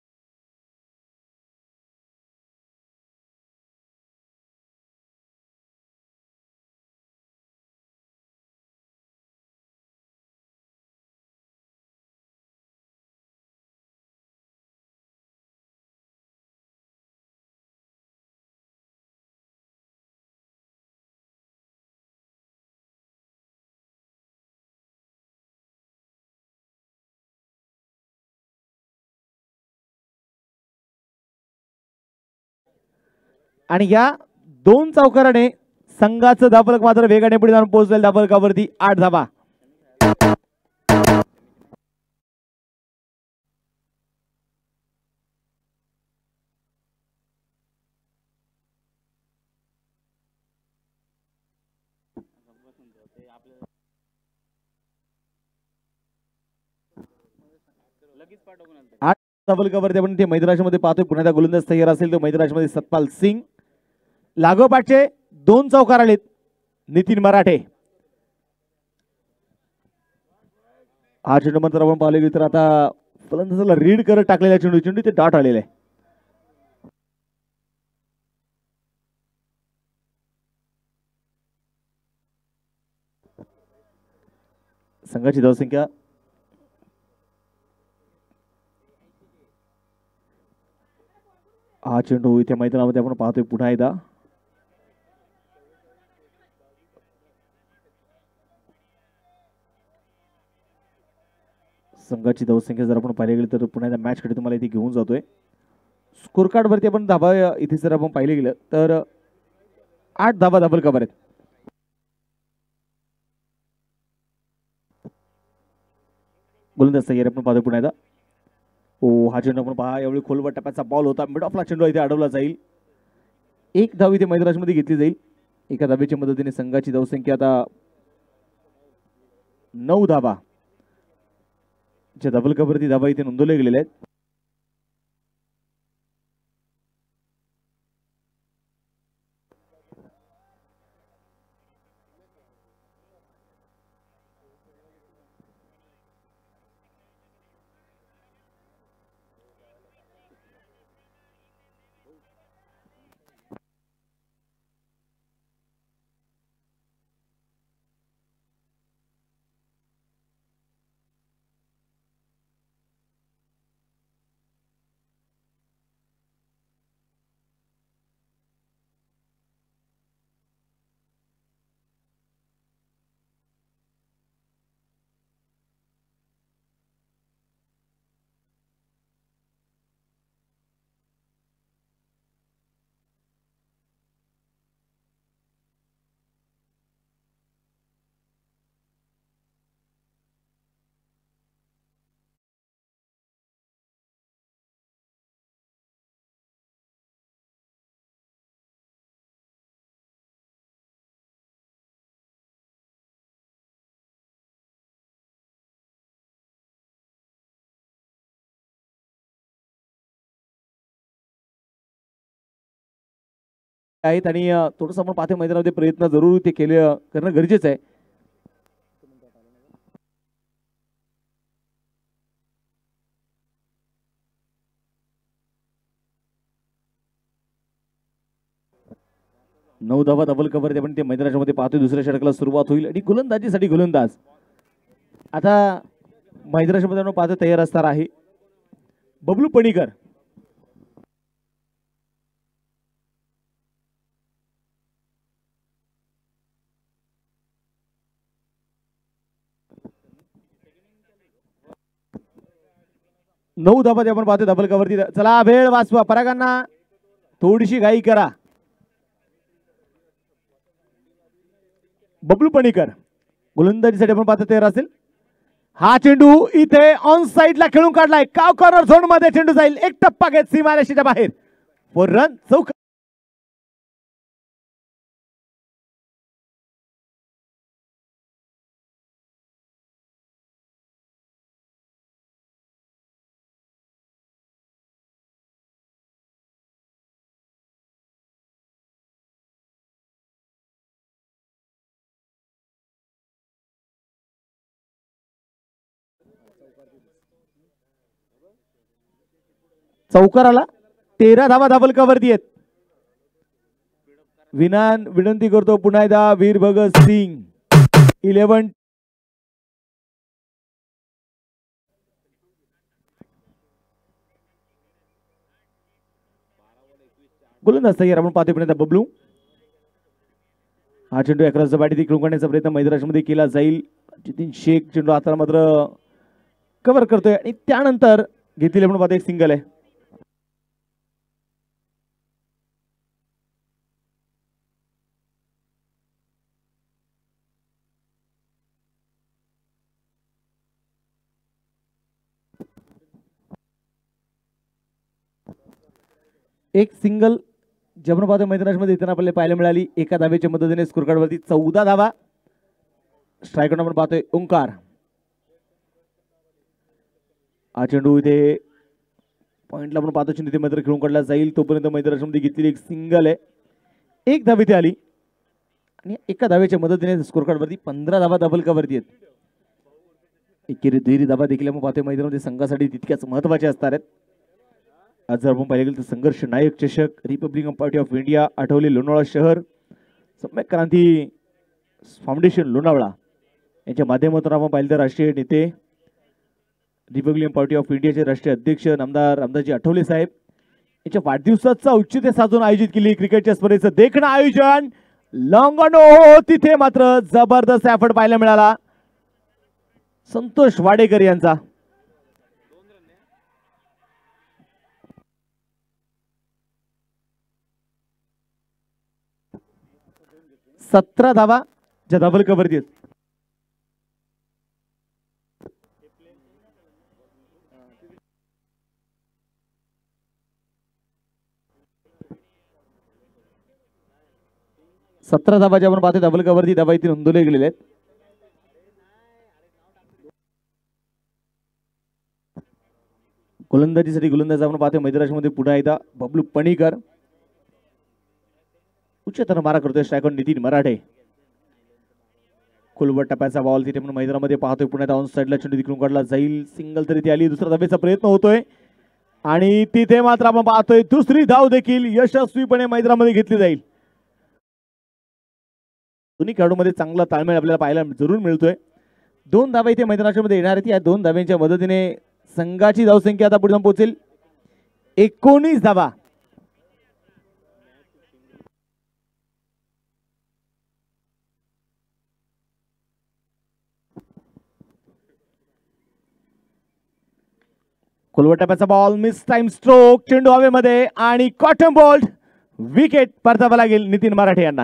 आणि या 2 चौकाराने संघाचं धावफलक मात्र वेगाने पुढे जाऊन पोहोचलेलं धावफलकावरती 8 धावा. धावफलकावरती आपण ते मैदानामध्ये पाहतोय. पुन्हा एकदा गोलंदाज तयार असेल तो मैदानामध्ये सतपाल सिंग. लागोपाठचे 2 चौकार आलेत. नितीन मराठे. हा चेंडू मात्र आपण पाहिले तर आता फलंदाजाला रीड करत टाकलेला चेंडू ते डॉट आलेले आहे. संघाची धावसंख्या हा चेंडू इथे मैदानामध्ये आपण पाहतोय पुन्हा एकदा. संघाची धावसंख्या जर आपण पाहिले गेले तर पुन्हा एकदा मॅच कडे तुम्हाला इथे घेऊन जातोय. स्कोर कार्ड वरती आपण धाबा इथे जर आपण पाहिले गेलं तर 8 धाबा धावफलकावर आहेत. गोलंदाज तयार आपण पाहतोय पुन्हा एकदा. हा चेंडू आपण पहा. यावेळी खोलवर टप्प्याचा बॉल होता. मिड ऑफला चेंडू इथे अडवला जाईल. 1 धाव इथे मैदानामध्ये घेतली जाईल. एका धावेच्या मदतीने संघाची धावसंख्या आता 9 धावा. धावफलकावरती धावा इथे नोंदवले गेलेले आहेत. आहेत आणि थोडंसं आपण पाहतो मैदानामध्ये प्रयत्न जरूर ते केले करणं गरजेचं आहे. नऊ धावा धावफलकावरती आपण ते मैदानाच्या मध्ये पाहतोय. दुसऱ्या षटकाला सुरुवात होईल आणि गोलंदाजीसाठी गोलंदाज आता मैदानाच्या मध्ये पाहतो तयार असणार आहे बबलू पणीकर. 9 धावा आपण पाहतोय धावफलकावरती. चला वेळ वाचवा. परागांना थोडीशी घाई करा. बबलू पणीकर गोलंदाजीसाठी आपण पाहतो तयार असेल. हा चेंडू इथे ऑन साइडला खेळून काढलाय. काव कॉर्नर झोन मध्ये चेंडू जाईल. एक टप्पा घेत सीमारेषेच्या बाहेर. फॉर रन चौक. चौकाराला 13 धावा धावफलकावरती आहेत. विनंती करतो पुन्हा एकदा वीर भगत सिंग 11. गोलंदाज तयार आपण पाहतोय पुन्हा बबलू. हा चेंडू अकराचा बॅटी खेळून काढण्याचा प्रयत्न मैदानामध्ये केला जाईल. जितीन शेख चेंडू आता मात्र कव्हर करतोय आणि त्यानंतर घेतलेले आपण पाहतो एक सिंगल आहे. एक सिंगल जमनाबाद मैदानामध्ये इथं आपल्याला पाहायला मिळाली. एका धावेच्या मदतीने स्कोर कार्ड वरती 14 धावा. स्ट्राईक आपण पाहतोय ओंकार. हा चेंडू इथे पॉइंटला आपण पाहतो. चेंडू मात्र खेळून काढला जाईल तोपर्यंत मैदानामध्ये घेतलेली एक सिंगल आहे. एक धाव इथे आली आणि एका धावेच्या मदतीने स्कोर कार्ड वरती 15 धावा डबल कवरती आहेत. एकेरी दुहेरी धावा देखील आपण पाहतोय मैदानामध्ये संघासाठी तितक्याच महत्वाच्या असणार आहेत. आज जर आपण पाहिलं गेलं तर संघर्ष नायक चषक, Republican party of India, Athawale Lonavala शहर, सम्यक क्रांती फाउंडेशन लोणावळा यांच्या माध्यमातून आपण पाहिलं तर राष्ट्रीय नेते रिपब्लिकन पार्टी ऑफ इंडियाचे राष्ट्रीय अध्यक्ष नामदार रामदासजी आठवले साहेब यांच्या वाढदिवसाचं औचित्य साधून आयोजित केली क्रिकेटच्या स्पर्धेचं देखणं आयोजन. लॉंगनो तिथे मात्र जबरदस्त एफर्ट पाहायला मिळाला संतोष वाडेकर यांचा. 17 धावा ज्या डबल कव्हरती आहेत. सतरा धावा ज्या आपण पाहतो डबल कव्हरती धावा इथे नोंदवले गेलेले आहेत. गोलंदाजीसाठी गोलंदाज आपण पाहतो मैदानामध्ये पुन्हा एकदा बबलू पणीकर. उच्चतर मारा करतोय स्ट्रायकर नितीन मराठे. खुलवट टप्प्याचा बॉल तिथे म्हणून मैदानामध्ये पाहतोय. पुण्यात ऑन साइडला चेंडू तिकडून काढला जाईल. सिंगल तरी ती आली. दुसरा धावेचा प्रयत्न होतोय आणि तिथे मात्र आपण पाहतोय दुसरी धाव देखील यशस्वीपणे मैदानामध्ये घेतली जाईल. दोन्ही खेळाडूंमध्ये चांगला ताळमेळ आपल्याला पाहायला जरूर मिळतोय. 2 धावा इथे मैदानाच्या मध्ये येणार आहेत. या 2 धाव्यांच्या मदतीने संघाची धावसंख्या आता पुढे जाऊन पोहोचेल 19 धावा. कोलवटाप्याचा बॉल मिस टाइम स्ट्रोक. चेंडू हवेमध्ये आणि कॉटन बॉल्ड विकेट परतावा लागेल नितीन मराठे यांना.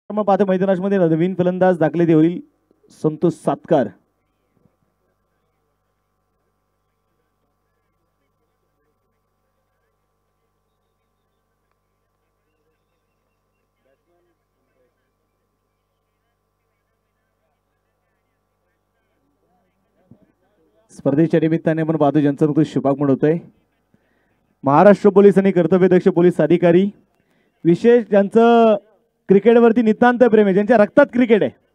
पाहतो मैदानामध्ये नवीन फलंदाज दाखले होईल संतोष सातकार. स्पर्धेच्या निमित्ताने आपण पाहतो ज्यांचं नुकतं शुभागमन होतंय महाराष्ट्र पोलीस आणि कर्तव्यदक्ष पोलीस अधिकारी, विशेष ज्यांचं क्रिकेटवरती नितांत प्रेम आहे, ज्यांच्या रक्तात क्रिकेट आहे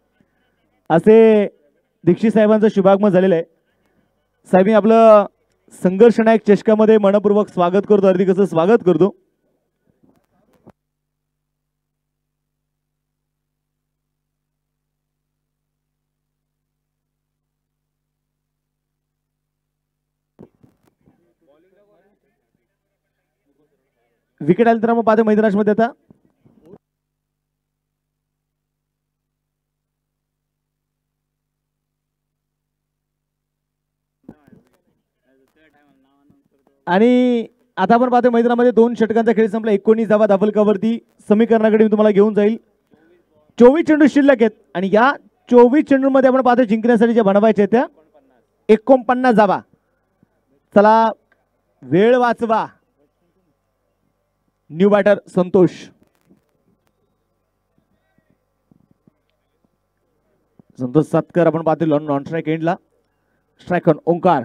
असे दीक्षित साहेबांचं शुभागमन झालेलं आहे. साहेब मी आपलं संघर्ष नायक चषकामध्ये मनपूर्वक स्वागत करतो. हार्दिक असं स्वागत करतो. विकेट आल्यानंतर मग पाहतो मैदानामध्ये आता आणि आता आपण पाहतो मैदानामध्ये 2 षटकांचा खेळ संपला. 19 धावा डबल कव्हरती समीकरणाकडे मी तुम्हाला घेऊन जाईल. 24 चेंडू शिल्लक आहेत आणि या 24 चेंडूंमध्ये आपण पाहतो जिंकण्यासाठी ज्या बनवायच्या त्या 49 धावा. चला वेळ वाचवा. New batter Santosh. संतोष सातकर आपण पाहतो नॉन स्ट्राईक एंडला. Strike on Omkar.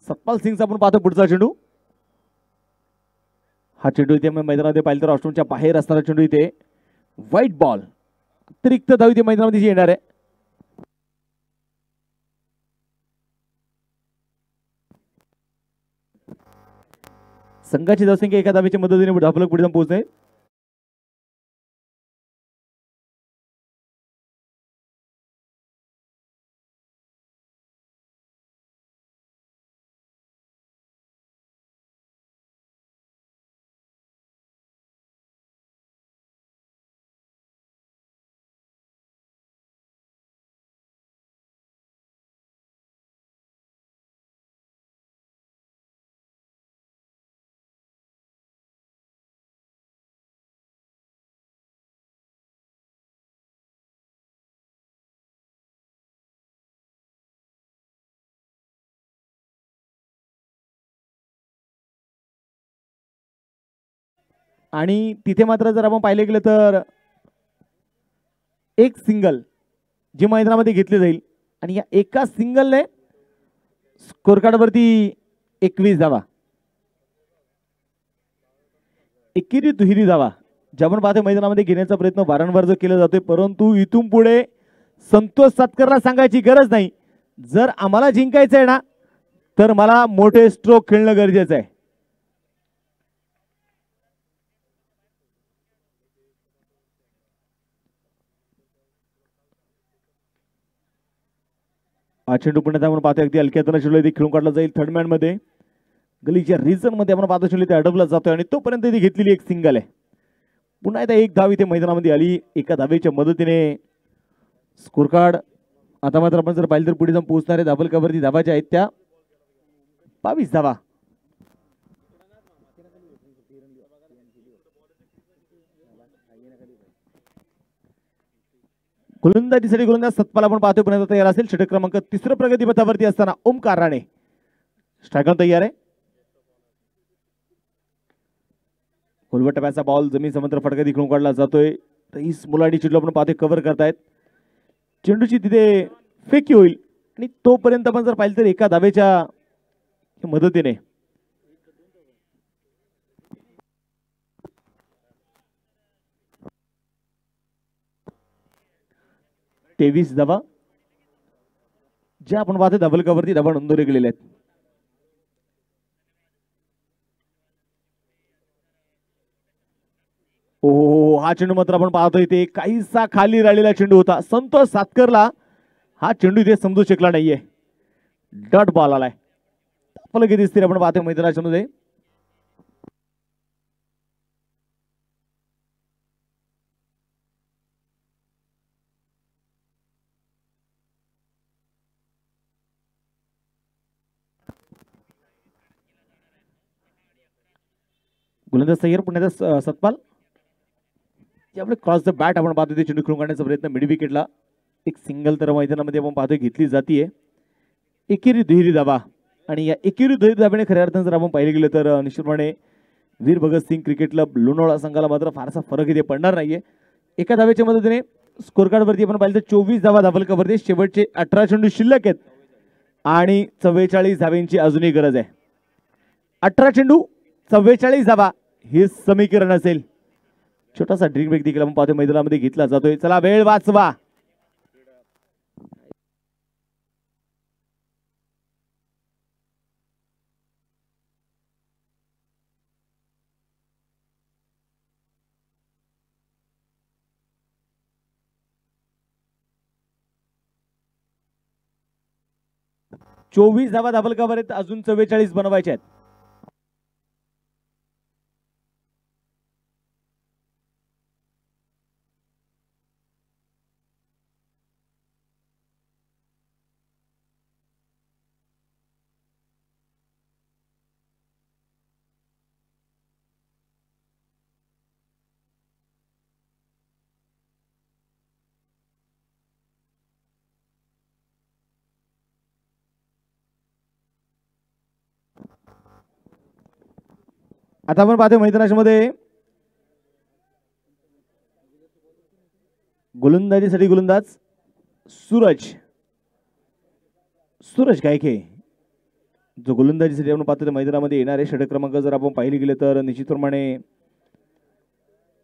सतपाल सिंगचा आपण पाहतो पुढचा चेंडू. हा चेंडू इथे मैदानामध्ये पाहिलं तर ऑस्ट्रेलियाच्या बाहेर असणारा चेंडू इथे व्हाईट बॉल. अतिरिक्त धाव इथे मैदानामध्ये येणार आहे. संघाची धावसंख्या एका धावेच्या मदतीने धावफलक पुढे जाऊन पोहोचते. आणि तिथे मात्र जर आपण पाहिले गेलं तर एक सिंगल जी मैदानामध्ये घेतली जाईल आणि या एका सिंगलने स्कोर कार्ड वरती 21 धावा, एकेरी दुहेरी धावा ज्या आपण पाहतो मैदानामध्ये घेण्याचा प्रयत्न वारंवार जो केला जातोय, परंतु इथून पुढे संतोष सातकरला सांगायची गरज नाही, जर आम्हाला जिंकायचं आहे ना तर मला मोठे स्ट्रोक खेळणं गरजेचं आहे. हा चेंडू पुण्यात आपण पाहतो अगदी हलक्यातून चेंडू इथे खेळून काढला जाईल. थर्ड मॅन मध्ये गलीच्या रिझन मध्ये आपण पाहतो चेंडू इथे अडवला जातोय आणि तोपर्यंत इथे घेतलेली एक सिंगल आहे. पुन्हा एकदा एक धाव इथे मैदानामध्ये आली एका धावेच्या मदतीने. स्कोर कार्ड आता मात्र आपण जर पाहिलं तर पुढे जाऊन पोहोचणारे धाबल कवरती धावाच्या आहेत त्या 22 धावा. गोलंदाजीसाठी गोलंदाज सतपाल आपण पाहतोय पुन्हा तयार असेल. षटक क्रमांक 3 प्रगतीपथावरती असताना ओमकार राणे स्ट्रायकर तयार आहे. खोलवट टप्प्याचा बॉल जमीन समंत्र फटका दिखून काढला जातोय. रईस मुलाडी चेंडू आपण पाहतोय कव्हर करतायत. चेंडूची तिथे फेकी होईल आणि तोपर्यंत आपण जर पाहिलं तर एका धावेच्या मदतीने 23 धावा ज्या आपण पाहतो डबल कवरती धावा नोंदवले गेलेले आहेत. ओ हा चेंडू मात्र आपण पाहतोय ते काहीसा खाली राहिलेला चेंडू होता. संतोष सातकरला हा चेंडू इथे समजू शकला नाहीये. डॉट बॉल आलाय. फलके दिसतील आपण पाहतोय मैदानाच्या मध्ये. गोलंदाज सय्यर पुण्याचा सतपाल यापुढे क्रॉस द बॅट आपण पाहतोय चेंडू खेळून काढण्याचा प्रयत्न मिड विकेटला. एक सिंगल तर मैदानामध्ये आपण पाहतोय घेतली जातीये. एकेरी दुहेरी धावा आणि या एकेरी दुहेरी धाब्याने खऱ्या अर्थाने जर आपण पाहिले गेलं तर निश्चितपणे वीर भगतसिंग क्रिकेट क्लब लोणावळा संघाला मात्र फारसा फरक इथे पडणार नाहीये. एका धावेच्या मदतीने स्कोर कार्ड वरती आपण पाहिलं तर 24 धावा धाबल कवरती. शेवटचे 18 चेंडू शिल्लक आहेत आणि 44 धाव्यांची अजूनही गरज आहे. 18 चेंडू 44 धावा हे समीकरण असेल. छोटासा ड्रिंक ब्रेक देखील आपण पाहतोय मैदानामध्ये घेतला जातोय. चला वेळ वाचवा. चोवीस धावा धाबल कव्हर आहेत. अजून 44 बनवायचे आहेत. आता आपण पाहतोय मैदानाच्या मध्ये गोलंदाजीसाठी गोलंदाज सूरज गायके जो गोलंदाजीसाठी आपण पाहतोय मैदानामध्ये येणार आहे. षटक क्रमांक जर आपण पाहिले गेले तर निश्चितप्रमाणे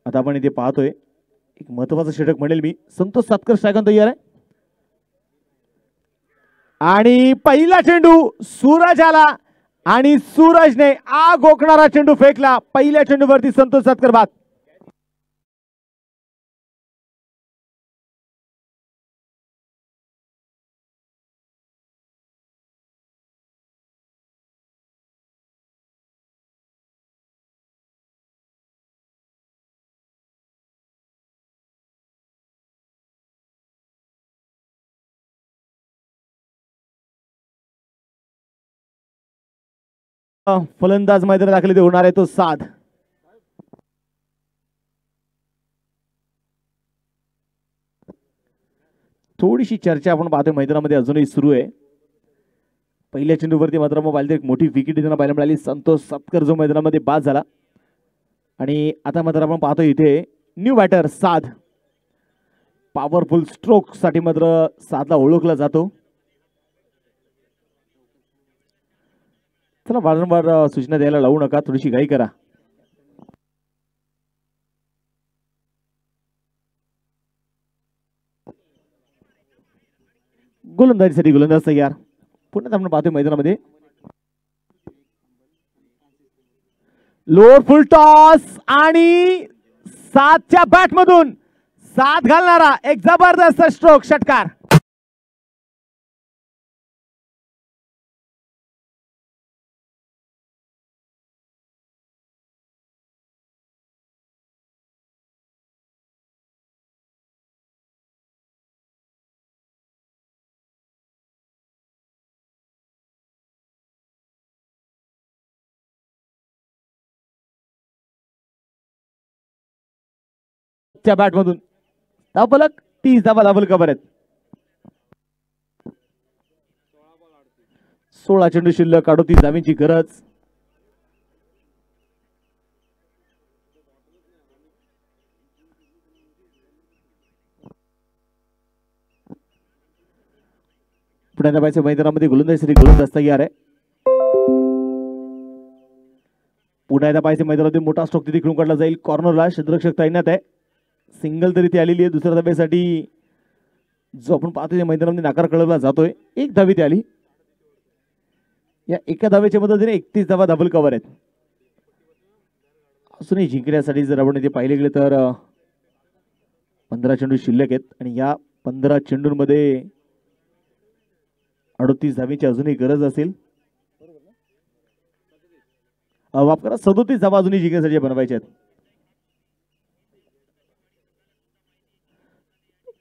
आता आपण इथे पाहतोय एक महत्वाचं षटक म्हणेल मी. संतोष सातकर स्ट्रायकर तयार आहे आणि पहिला चेंडू सूरज आला आणि सूरजने आग ओकणारा चेंडू फेकला. पहिल्या चेंडूवरती संतोष सातकर बाद. फलंदाज मैदानात दाखल होणार आहे तो साध. थोडीशी चर्चा आपण पाहतोय मैदानामध्ये अजूनही सुरू आहे. पहिल्या चेंडूवरती मात्र मग एक मोठी विकेट त्यांना पाहायला मिळाली. संतोष सातकर जो मैदानामध्ये बाद झाला. आणि आता मात्र आपण पाहतो इथे न्यू बॅटर साध, पॉवरफुल स्ट्रोक साठी मात्र साधला ओळखला जातो. चला वारंवार सूचना द्यायला लावू नका, थोडीशी घाई करा. गोलंदाजीसाठी गोलंदाज तयार. पुन्हा आपण पाहतोय मैदानामध्ये लोअर फुल टॉस आणि सातच्या बॅट मधून सात घालणारा एक जबरदस्त स्ट्रोक, षटकार. च्या बॅट मधून धावफलक 30 धावा धावल कव्हर आहेत. 16 चेंडू शिल्लक, 38 धावांची गरज. पुण्याच्या बाहेरच्या मैदानामध्ये गोलंदाजीसाठी गोलंदाज तयार आहे. पुण्याच्या बाहेरच्या मैदानामध्ये मोठा स्ट्रोक तिथे खेळून काढला जाईल. कॉर्नरला क्षेत्ररक्षक तैनात आहे. सिंगल तरी ती आलेली आहे. दुसऱ्या धाब्यासाठी जो आपण पाहतो त्या मैदानामध्ये नाकार कळवला जातोय. एक धावी ती आली. या एका धावेच्या मदतीने 31 धावा डबल कव्हर आहेत. अजूनही जिंकण्यासाठी जर आपण इथे पाहिले गेले तर 15 चेंडू शिल्लक आहेत आणि या 15 चेंडूंमध्ये 38 धावीची अजूनही गरज असेल. माफ करा, 37 धावा अजूनही जिंकण्यासाठी बनवायच्या आहेत.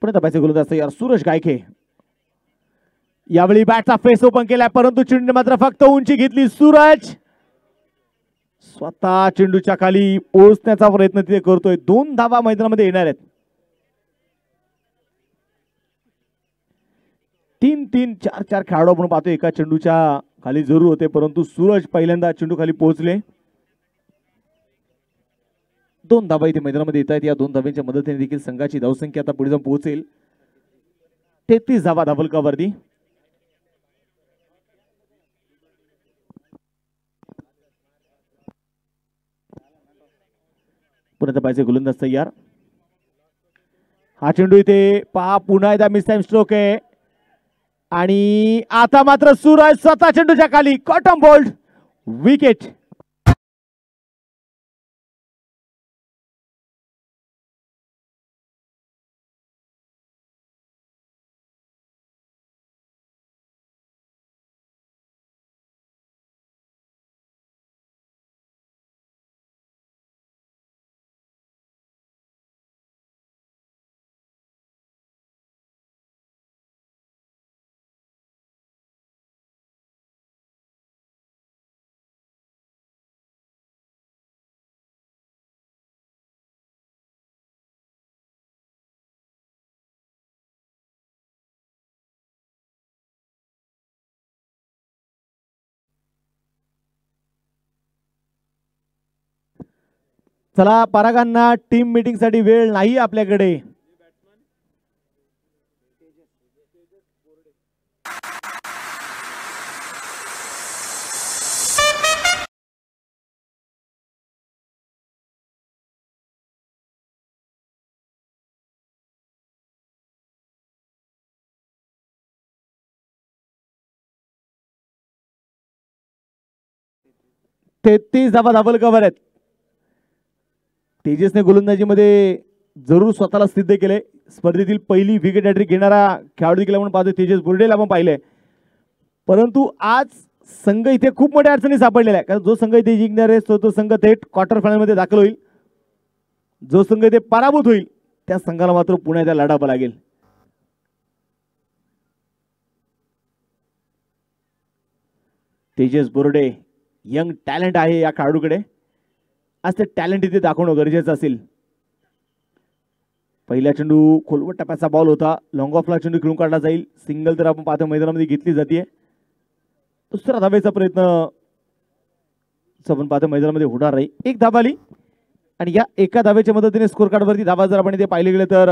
पुढे तपायचे गोलंदाज तयार सूरज गायके. यावेळी बॅटचा फेस ओपन केलाय, परंतु चेंडू मात्र फक्त उंची घेतली. सूरज स्वतः चेंडूच्या खाली पोहोचण्याचा प्रयत्न तिथे करतोय. 2 धावा मैदानामध्ये येणार आहेत. 3-3, 4-4 खेळाडू आपण पाहतो एका चेंडूच्या खाली जरूर होते, परंतु सूरज पहिल्यांदा चेंडू खाली पोहोचले. 2 धावा इथे मैदानामध्ये येत आहेत. या 2 धावांच्या मदतीने देखील संघाची धावसंख्या आता पुढे जाऊन पोहोचेल 33 धावा डबल कव्हरनी. पुन्हा पाहिजे गोलंदाज तयार. हा चेंडू इथे पहा, पुन्हा एकदा मिस टाइम स्ट्रोक आहे आणि आता मात्र सूरज स्वतः चेंडूच्या खाली कॉटन बोल्ड, विकेट. चला परागांना टीम मीटिंग साठी वेळ नाही आपल्याकडे. तेहतीस धावा डबल कव्हर आहेत. तेजसने गोलंदाजीमध्ये जरूर स्वतःला सिद्ध केले. स्पर्धेतील पहिली विकेट हॅट्रिक घेणारा खेळाडू देखील आपण पाहतो. तेजस बुर्डेला आपण पाहिलंय, परंतु आज संघ इथे खूप मोठ्या अडचणी सापडलेला आहे. कारण जो संघ इथे जिंकणार आहे तो संघ थेट क्वार्टर फायनल मध्ये दाखल होईल. जो संघ इथे पराभूत होईल त्या संघाला मात्र पुण्याला लढावं लागेल. तेजस बुर्डे यंग टॅलेंट आहे या खेळाडूकडे. आज ते टॅलेंट इथे दाखवणं गरजेचं असेल. पहिला चेंडू खोलवट टप्प्याचा बॉल होता. लॉंग ऑफला चेंडू खेळून काढला जाईल. सिंगल तर आपण पाहतो मैदानामध्ये घेतली जाते. दुसरा धावेचा प्रयत्न आपण पाहतो मैदानामध्ये होणार नाही. एक धाव आली. आणि या एका धावेच्या मदतीने स्कोर कार्डवरती धावा जर आपण इथे पाहिले गेले तर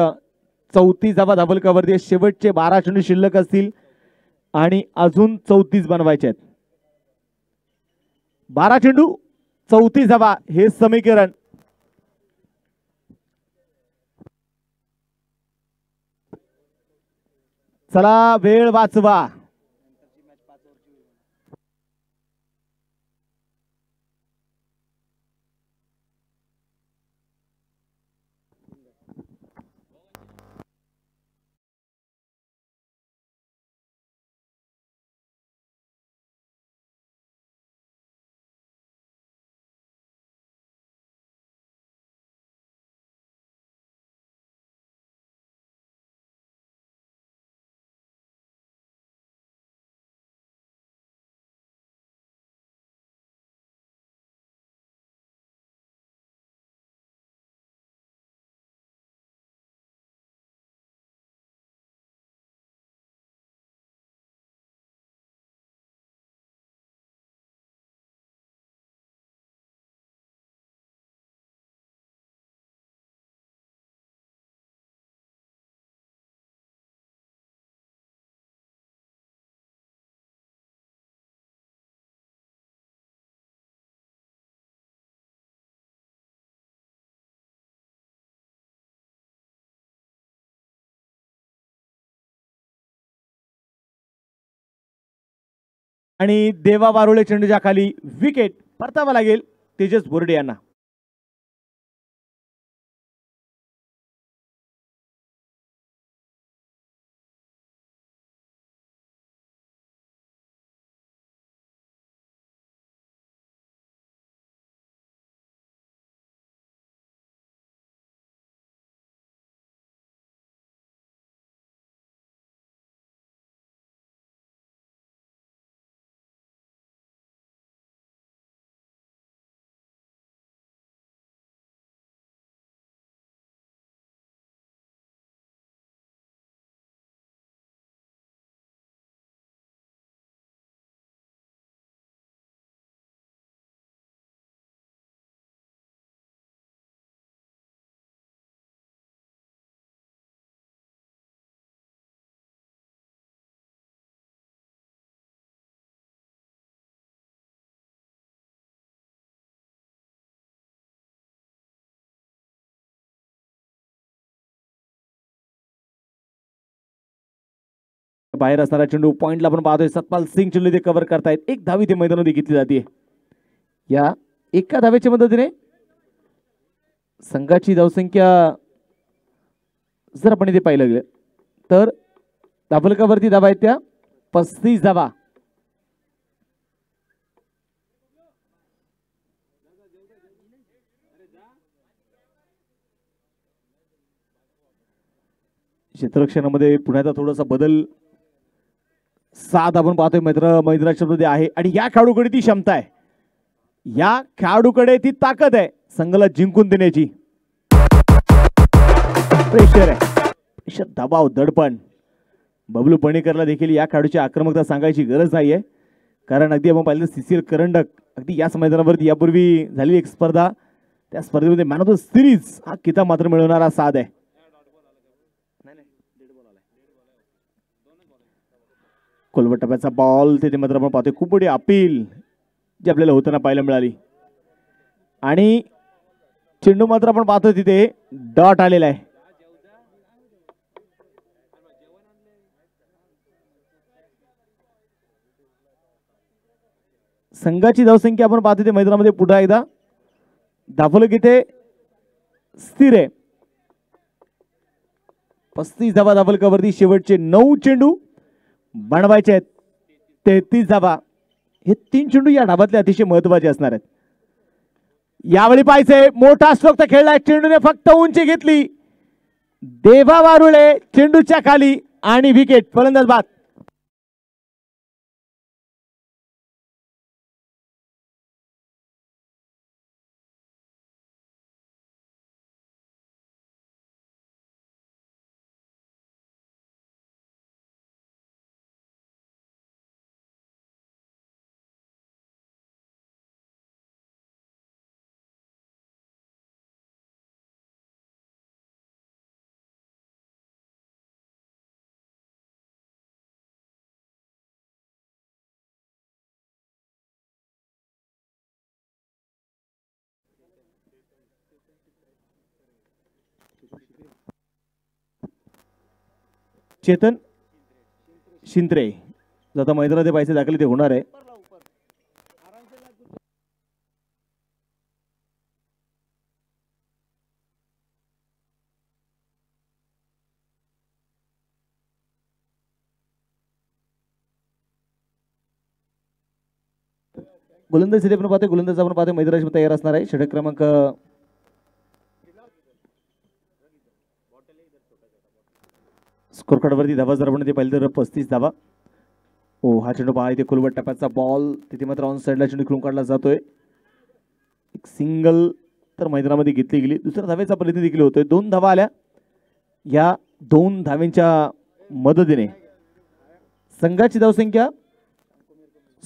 34 धावा धावलकावरती शेवटचे 12 चेंडू शिल्लक असतील आणि अजून 34 बनवायचे आहेत. 12 चेंडू 34 धावा हे समीकरण. चला वेळ वाचवा. आणि देवा वारुळे चेंडूच्या खाली विकेट परतावा लागेल तेजस बोर्डे यांना. बाहेर असणारा चेंडू पॉइंटला आपण पाहतोय. सतपाल सिंग चेंडू ते कव्हर करतायत. एक धावी ते मैदानामध्ये घेतली जाते. या एका धावेच्या मदतीने संघाची धावसंख्या जर आपण इथे पाहिलं गेलं तर धावलकावरती धावा आहेत त्या 35 धावा. क्षेत्ररक्षणामध्ये पुण्याचा थोडासा बदल 7 आपण पाहतोय मैदानाच्या मध्ये आहे आणि या खेळाडूकडे ती क्षमता आहे. या खेळाडूकडे ती ताकद आहे संघाला जिंकून देण्याची. प्रेशर आहे, प्रेशर, दबाव, दडपण. बबलू पणेकरला देखील या खेळाडूची आक्रमकता सांगायची गरज नाहीये कारण अगदी आपण पाहिलं सीसीएल करंडक अगदी याच मैदानावरती यापूर्वी झालेली एक स्पर्धा, त्या स्पर्धेमध्ये मॅन ऑफ द सिरीज हा किताब मात्र मिळवणारा साध आहे. कोलवट टप्प्याचा बॉल तिथे मात्र आपण पाहतोय. खूप मोठी अपील जी आपल्याला होताना पाहायला मिळाली आणि चेंडू मात्र आपण पाहतोय तिथे डॉट आलेला आहे. संघाची धावसंख्या आपण पाहतोय ते मैदानामध्ये पुन्हा एकदा धावलक इथे स्थिर आहे. 35 धावा धावलकावरती शेवटचे 9 चेंडू बनवायचे आहेत. 33 धावा हे 3 चेंडू या डावातले अतिशय महत्वाचे असणार आहेत. यावेळी पाहिजे मोठा स्ट्रोक खेळलाय. चेंडूने फक्त उंची घेतली. देवा वारुळे चेंडूच्या खाली आणि विकेट. फलंदाज बाद. चेतन शिंत्रे आता मैदानात पैसे दाखले ते होणार आहे. गोलंदाज आपण पाहतोय, गोलंदाज आपण पाहतोय मैदानाची तयार असणार आहे. षटक क्रमांक स्कोर कार्ड वरती धावा जर आपण ते पाहिलं तर 35 धावा. ओ हा चेंडू पहा इथे खुलवट टप्प्याचा बॉल तिथे मात्र ऑन साइडला चेंडू खेळून काढला जातोय. एक सिंगल तर मैदानामध्ये घेतली गेली. दुसऱ्या धावेचा प्रयत्न देखील होतोय. 2 धावा आल्या. या 2 धावेंच्या मदतीने संघाची धावसंख्या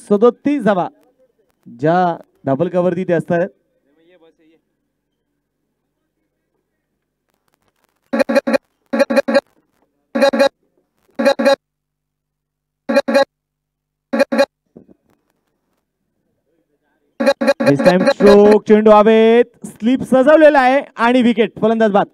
37 धावा ज्या धाबलकावरती ते असतात. स्ट्रोक चेंडू हवेत स्लिप सजवलेला आहे आणि विकेट. फलंदाज बाद.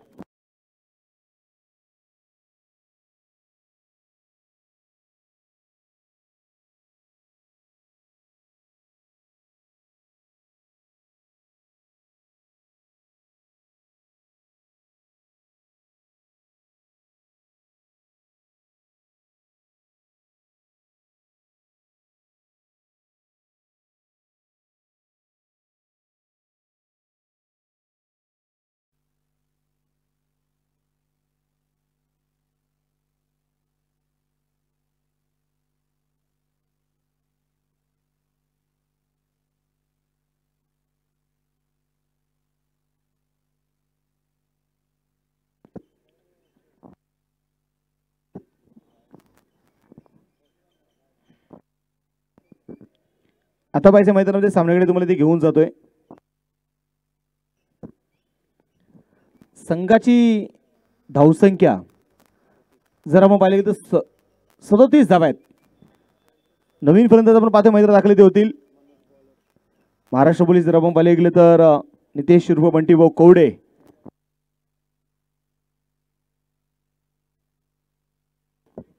आता पाहिजे मैदानामध्ये सामन्याकडे तुम्हाला ते घेऊन जातोय. संघाची धावसंख्या जर आपण पाहिले तर 37 धावा आहेत. नवीन फलंदाज आपण पाहतोय मैदानात दाखल ते होतील. महाराष्ट्र पोलीस जर आपण पाहिले गेले तर नितेश शिरभो बंटी भाऊ कवडे.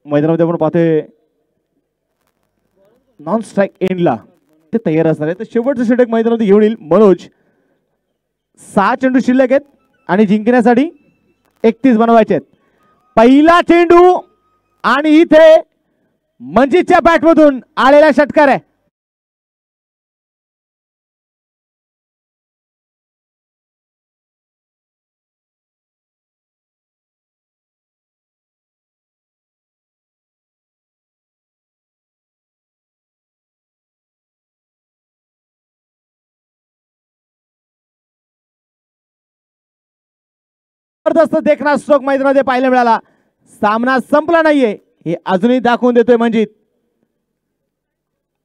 मैदानामध्ये आपण पाहतोय नॉन स्ट्राईक एंडला ते तयार असणार आहे. तर शेवटचं षटक मैदानामध्ये घेऊन येईल मनोज. 6 चेंडू शिल्लक आहेत आणि जिंकण्यासाठी 31 बनवायचे आहेत. पहिला चेंडू आणि इथे मंजितच्या बॅटमधून आलेला षटकार आहे. जबरदस्त देखना स्ट्रोक मैदानामध्ये पाहायला मिळाला. सामना संपला नाहीये हे अजूनही दाखवून देतोय मंजित.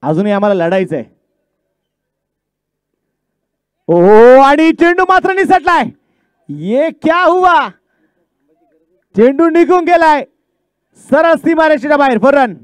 अजूनही आम्हाला लढायचंय. ओ आणि चेंडू मात्र निसटलाय. ये क्या हुआ. चेंडू निघून गेलाय सरळ सीमारेषेच्या बाहेर. For run.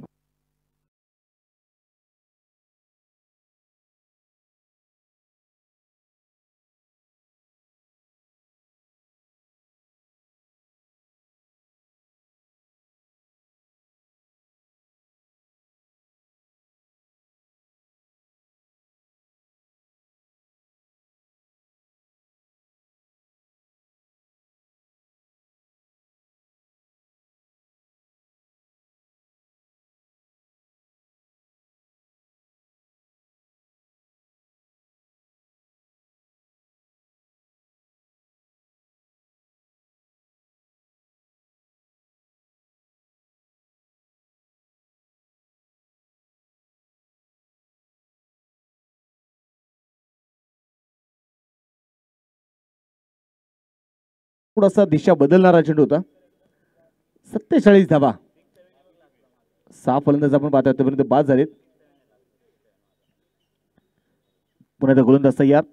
थोडासा दिशा बदलणारा चेंडू होता. 47 धावा. 6 फलंदाज आपण पाहतो आतापर्यंत बाद झालेत. पुन्हा गोलंदाज तयार.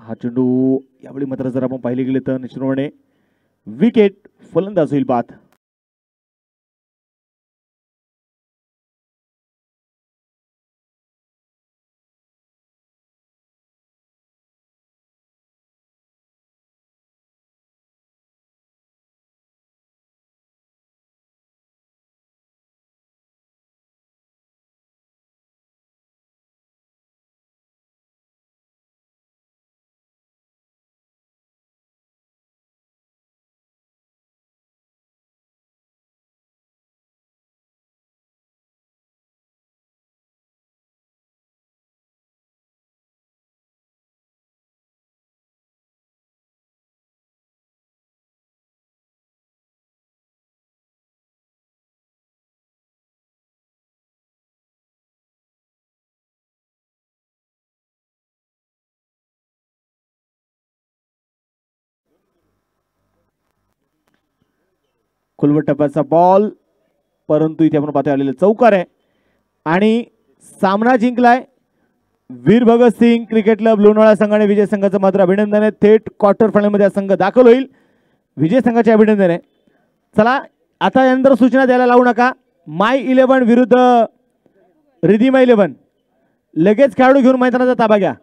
हा चेंडू यावेळी मात्र जर आपण पाहिले गेले तर निश्चितपणे विकेट. फलंदाज होईल बाद. खुलवट टप्प्याचा बॉल, परंतु इथे आपण पाहतोय आलेलं चौकार आहे आणि सामना जिंकलाय वीर भगत सिंग क्रिकेट क्लब लोणावळा संघाने. विजय संघाचं मात्र अभिनंदन आहे. थेट क्वार्टर फायनल मध्ये संघ दाखल होईल. विजय संघाचे अभिनंदन आहे. चला आता यानंतर सूचना द्यायला लावू नका. माय 11 विरुद्ध रिधिमा 11. लगेच खेळाडू घेऊन मैदानाचा ताबा घ्या.